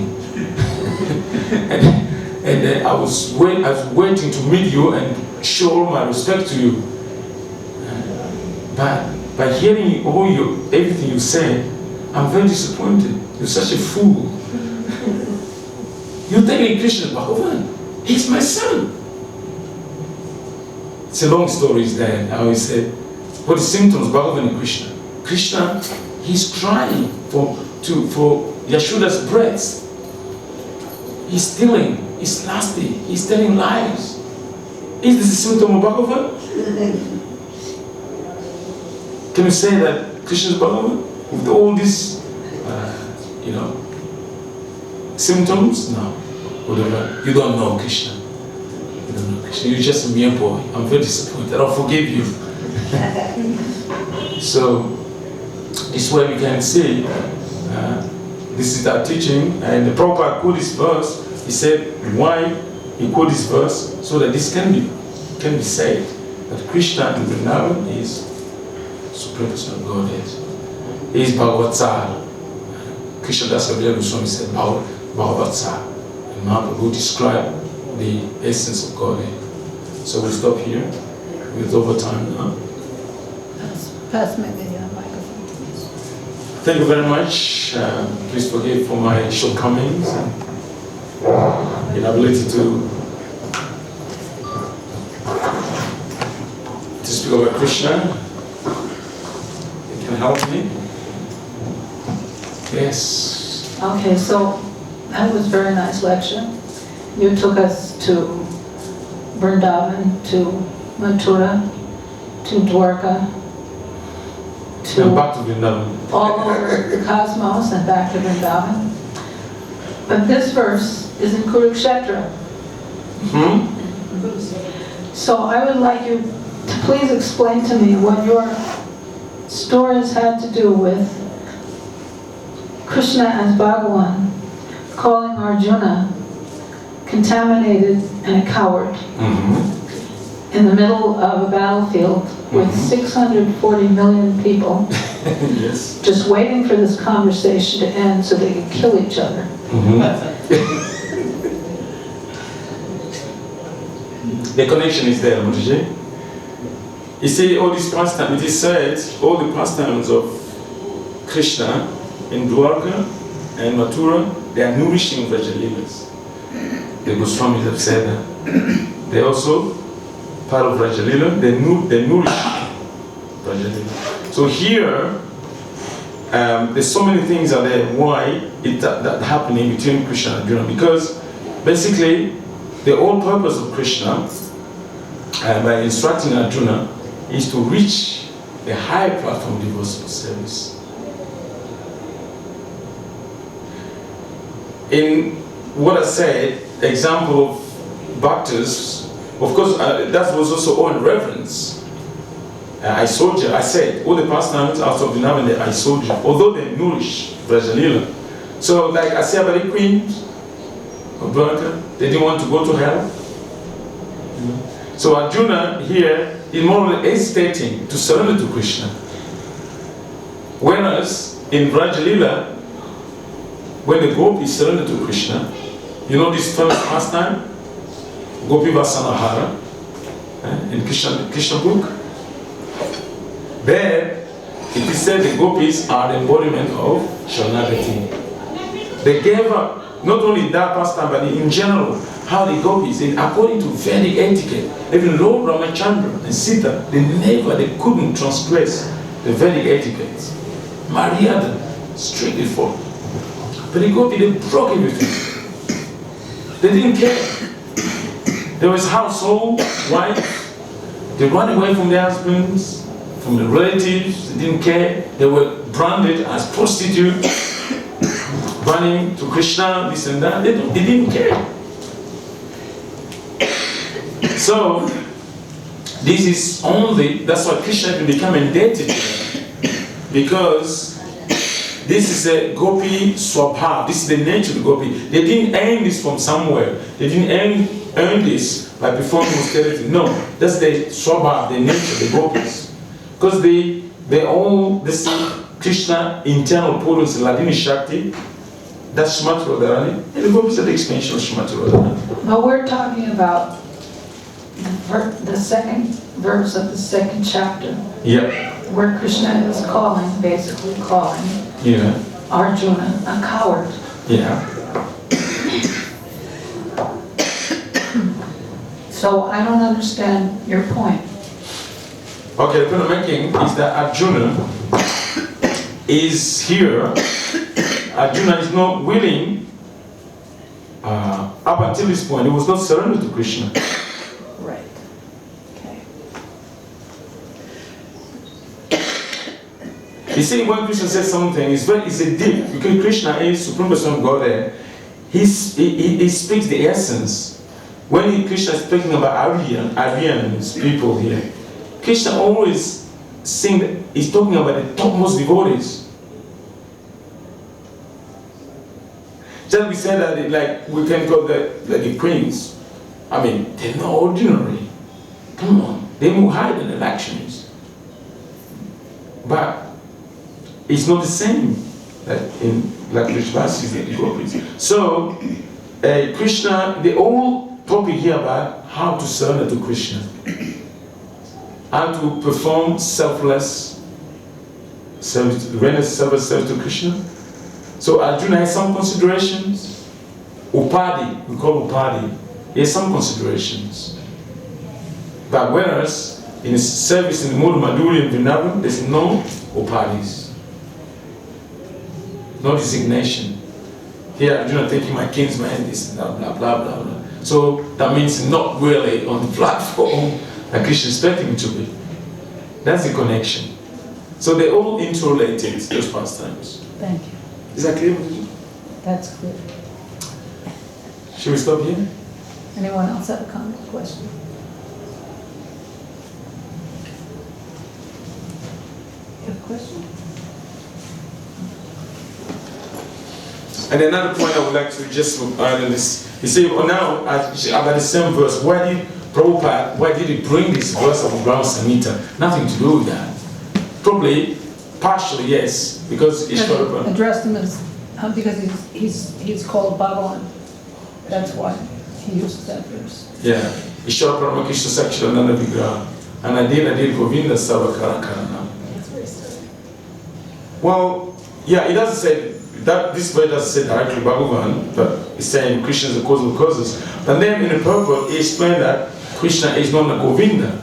[SPEAKER 1] and I was waiting to meet you and show all my respect to you. But by hearing everything you say, I'm very disappointed. You're such a fool. You're taking Krishna Bhagavan. He's my son. It's a long story, is that I always said, what the symptoms of Bhagavan and Krishna? Krishna, he's crying for Yashoda's breasts. He's stealing, he's nasty, he's telling lies. Is this a symptom of Bhagavan? Can you say that Krishna is Bhagavan? With all these, symptoms? No. Whatever. You don't know Krishna. You don't know Krishna. You're just a mere boy. I'm very disappointed. I'll forgive you. So, this is where we can see, this is our teaching, and the Prabhupada quoted this verse. He said, why he quoted this verse? So that this can be said, that Krishna in Vrindavan is Supreme Person of Godhead. He is Bhagavatsar. Krishna Das Kaviraj Goswami said Bhagavatsar. And Mahaprabhu described the essence of Godhead. So we'll stop here. It's over time now.
[SPEAKER 3] Pass me the microphone.
[SPEAKER 1] Thank you very much. Please forgive for my shortcomings and inability to speak about Krishna. You can help me? Yes.
[SPEAKER 3] Okay, so that was a very nice lecture. you took us to Vrindavan, to Mathura, to Dwarka,
[SPEAKER 1] And back to Vrindavan.
[SPEAKER 3] all over the cosmos and back to Vrindavan. But this verse is in Kurukshetra. So I would like you to please explain to me what your stories had to do with Krishna as Bhagavan calling Arjuna contaminated and a coward in the middle of a battlefield with 640 million people
[SPEAKER 1] Yes.
[SPEAKER 3] just waiting for this conversation to end so they could kill each other.
[SPEAKER 1] The connection is there, Mudji. You see, all these pastimes, it is said, all the pastimes of Krishna in Dwarka and Mathura, they are nourishing Vrajalilas. The Goswamis have said that. They also, part of Vrajalila, they nourish Vrajalila. So here, there's so many things are there why that happening between Krishna and Arjuna. Because basically, the whole purpose of Krishna, by instructing Arjuna, is to reach the high platform of devotional service. In what I said, example of bhaktas, of course, that was also all in reverence. I said, all the pastimes out of Vrindavan, the Aisoja, although they nourish Vrajalila. So, like I said about the queens of Dwarka, they didn't want to go to hell. So Arjuna here is more or less hesitating to surrender to Krishna. Whereas in Vrajalila, when the gopis surrender to Krishna, you know this famous pastime, Gopi Vasanahara, in Krishna book. There, it is said the gopis are the embodiment of Sharanagati. They gave up not only that pastime, but in general, how the gopis, according to Vedic etiquette, even Lord Ramachandra and Sita, they couldn't transgress the Vedic etiquette. Maryada, strictly for. But the gopis, they broke everything. They didn't care. There was household, wife, they ran away from their husbands, from the relatives, they didn't care. They were branded as prostitutes, running to Krishna, this and that. They didn't care. So, this is only, that's why Krishna can become indebted to them. Because this is a gopi swabha, this is the nature of the gopi. They didn't earn this from somewhere. They didn't earn this by performing austerity. No, that's the swabha, the nature of the gopis. Because they all, they see Krishna internal potency, Ladini Shakti, that's Shrimati Radharani, and the gopis are the expansion of Shrimati Radharani.
[SPEAKER 3] But we're talking about the second verse of the second chapter.
[SPEAKER 1] Yeah.
[SPEAKER 3] Where Krishna is basically calling Arjuna a coward.
[SPEAKER 1] Yeah.
[SPEAKER 3] So I don't understand your point.
[SPEAKER 1] Okay, the point I'm making is that Arjuna is here. Arjuna is not willing, up until this point, he was not surrendered to Krishna.
[SPEAKER 3] Right. Okay.
[SPEAKER 1] You see, when Krishna says something, it's a deep, because Krishna is Supreme Person of God there. He speaks the essence. When Krishna is speaking about Aryan's people here, Krishna always he's talking about the topmost devotees. Just we said that, like, we can call the queens. I mean, they're not ordinary. Come on, they move higher than elections. But it's not the same like Krishna sees the gopis. So, Krishna, the whole topic here about how to surrender to Krishna, how to perform selfless service, render service to Krishna. So Arjuna has some considerations. Upadi, we call Upadi, he has some considerations. But whereas in his service in the Mulu Madhuri and Vrindavan, there's no Upadis, no designation. Here Arjuna taking my kinsman, this, blah, blah, blah, blah, blah. So that means not really on the platform that Krishna expected him to be. That's the connection. So they all interrelated, those pastimes.
[SPEAKER 3] Thank you.
[SPEAKER 1] Is that clear with you?
[SPEAKER 3] That's clear.
[SPEAKER 1] Should we stop here?
[SPEAKER 3] Anyone else have a comment, question? You have a question?
[SPEAKER 1] And another point I would like to just add on this, you see, now about the same verse, why did he bring this verse of Brahma Samhita? Nothing to do with that. Probably, partially, yes, because Ishvara
[SPEAKER 3] addressed him as because he's called Bhagavan. That's why he uses that verse.
[SPEAKER 1] Yeah, Ishvara Brahma Krishna Sakshirananda Vigraha, Anadina Govinda Savakara Karana. Well, yeah, it doesn't say that this verse doesn't say directly Bhagavan, but it's saying Krishna is the cause of causes. But then in the purport, he explained that Krishna is not a Govinda.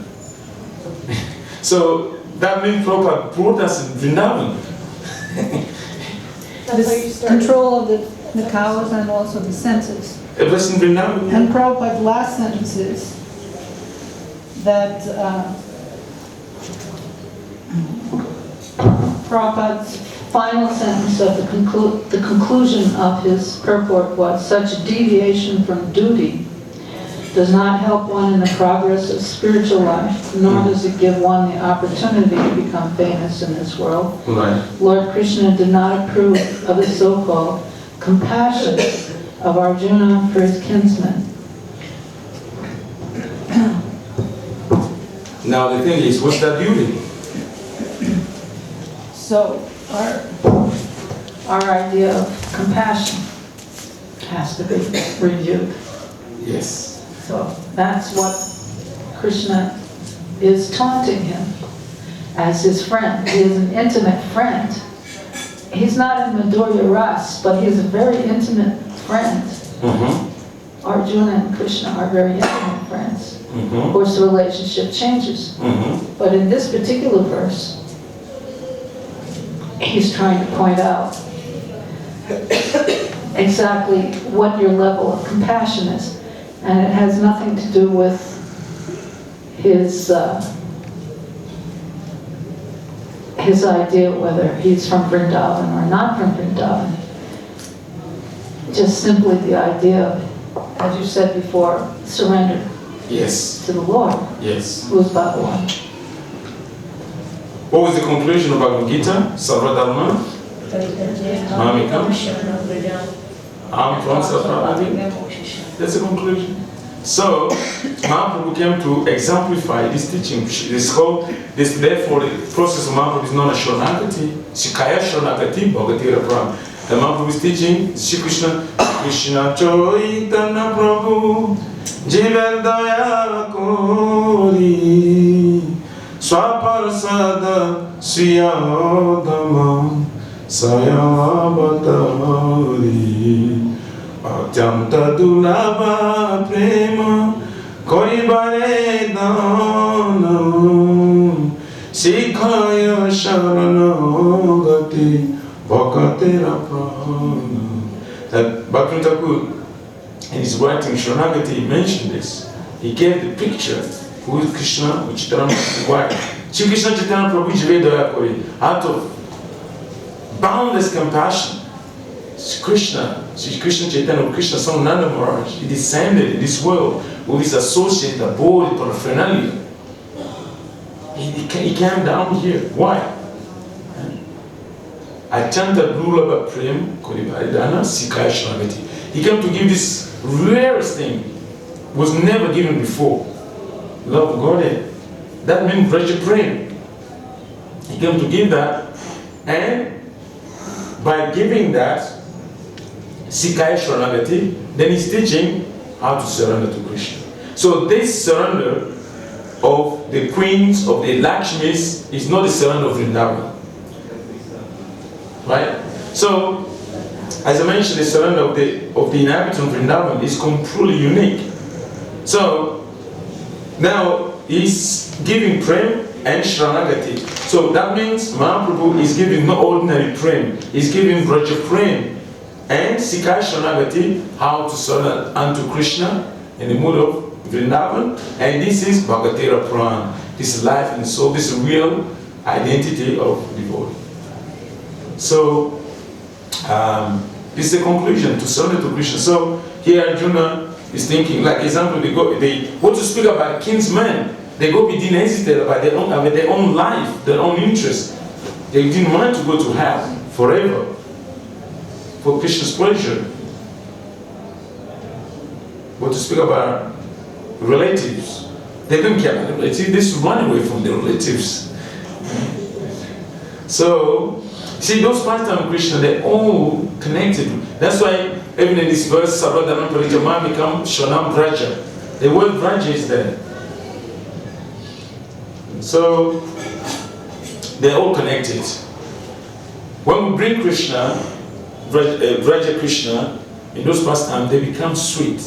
[SPEAKER 1] So that means Prabhupada brought us in Vrindavan.
[SPEAKER 3] This control of the cows and also the senses.
[SPEAKER 1] It was in Vrindavan.
[SPEAKER 3] And Prabhupada's last sentence is that Prabhupada's final sentence of the conclusion of his purport was, such deviation from duty does not help one in the progress of spiritual life, nor does it give one the opportunity to become famous in this world.
[SPEAKER 1] Right.
[SPEAKER 3] Lord Krishna did not approve of the so-called compassion of Arjuna for his kinsmen.
[SPEAKER 1] Now the thing is, what's that duty?
[SPEAKER 3] So our idea of compassion has to be reviewed.
[SPEAKER 1] Yes.
[SPEAKER 3] So that's what Krishna is taunting him as his friend. He is an intimate friend. He's not in Madhurya Ras, but he is a very intimate friend.
[SPEAKER 1] Mm-hmm.
[SPEAKER 3] Arjuna and Krishna are very intimate friends.
[SPEAKER 1] Mm-hmm.
[SPEAKER 3] Of course, the relationship changes.
[SPEAKER 1] Mm-hmm.
[SPEAKER 3] But in this particular verse, he's trying to point out exactly what your level of compassion is. And it has nothing to do with his idea whether he's from Vrindavan or not from Vrindavan. Just simply the idea of, as you said before, surrender.
[SPEAKER 1] Yes.
[SPEAKER 3] To the Lord.
[SPEAKER 1] Yes.
[SPEAKER 3] Who is Bhagavan.
[SPEAKER 1] What was the conclusion of Bhagavad Gita? Sarvadharma? Mamikam? I'm from Sarvadharma. That's the conclusion. So, Mahaprabhu came to exemplify this teaching. Therefore, the process of Mahaprabhu is known as Sharanagati. Shikaya Sharanagati Bhagati Rapram. The Mahaprabhu is teaching Shri Krishna, Krishna Chaitanya Prabhu, Jivel Daya Kori, Swaparsada Sriyadama, Sayavatari. Atyanta Dulaba Prema Koribare Dana Sikhaya Sharanagati Bhakatera Prana. That Bhakti Thakur in his writing Sharanagati mentioned this. He gave the picture with Krishna, with Chaitanya Prabhu. Shri Krishna Chaitanya Prabhu Jivedaya Kori, out of boundless compassion. Krishna Chaitanya, Krishna son Nanda Maharaj, he descended in this world with his associate, the body, paraphernalia. He came down here. Why? Atyanta Dulaba Prem Koribaridana Sikaya Sharanagati. He came to give this rarest thing, was never given before. Love of Godhead. That means Vraja Prem. He came to give that, and by giving that, Sikaya Sharanagati, then he's teaching how to surrender to Krishna. So this surrender of the queens, of the Lakshmis, is not the surrender of Vrindavan. Right? So, as I mentioned, the surrender of the inhabitants of Vrindavan is completely unique. So, now he's giving Prem and Sharanagati. So that means Mahaprabhu is giving no ordinary Prem, he's giving Vraja Prem and Sikaya Sharanagati, how to surrender unto Krishna in the mood of Vrindavan, and this is Bhagatera Pran. This is life and soul, this is real identity of devotee. So, this is the conclusion, to surrender to Krishna. So, here Arjuna is thinking, like example, they want to speak about kinsmen, they go be hesitate about their own life, their own interest. They didn't want to go to hell forever for Krishna's pleasure. But to speak about relatives, they don't care about the relatives, they just run away from their relatives. So, see, those pastime Krishna, they're all connected. That's why even in this verse, Sarvadhanam Parijama become Shonam Braja. The word Braja is there. So, they're all connected. When we bring Krishna, Braja Krishna, in those pastimes, they become sweet.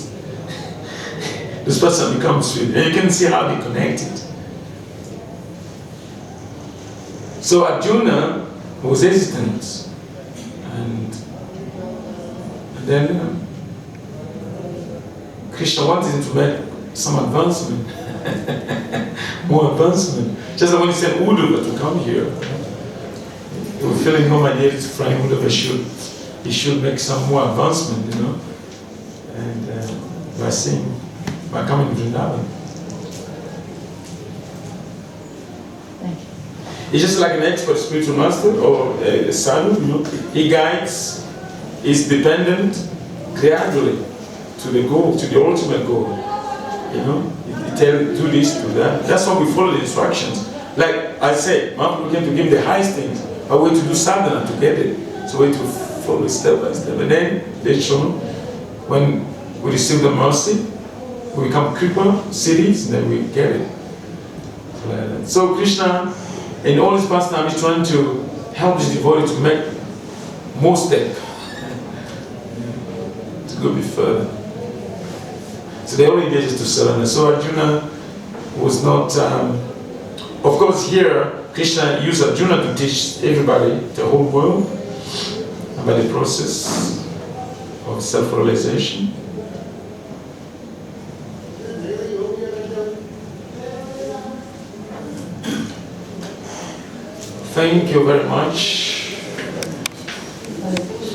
[SPEAKER 1] Those pastimes become sweet. And you can see how they connected. So Arjuna was hesitant. And then Krishna wanted him to make some advancement. More advancement. Just like when he sent Uddhava to come here. He was feeling, no, my dear friend Uddhava should make some more advancement, you know. And by coming to Vrindavan.
[SPEAKER 3] Thank you.
[SPEAKER 1] It's just like an expert spiritual master or a sadhu, you know. He guides, is dependent gradually to the goal, to the ultimate goal. You know, he tells do this, do that. That's why we follow the instructions. Like I said, Mahaprabhu came to give the highest things, a way to do sadhana to get it. So we to follow step by step. And then they show when we receive the mercy, we become Kripa, cities, then we get it. So Krishna, in all his pastime, is trying to help his devotee to make more step, to go a bit further. So they all engage to surrender. So Arjuna was not, of course here, Krishna used Arjuna to teach everybody, the whole world, about the process of self-realization. Thank you very much.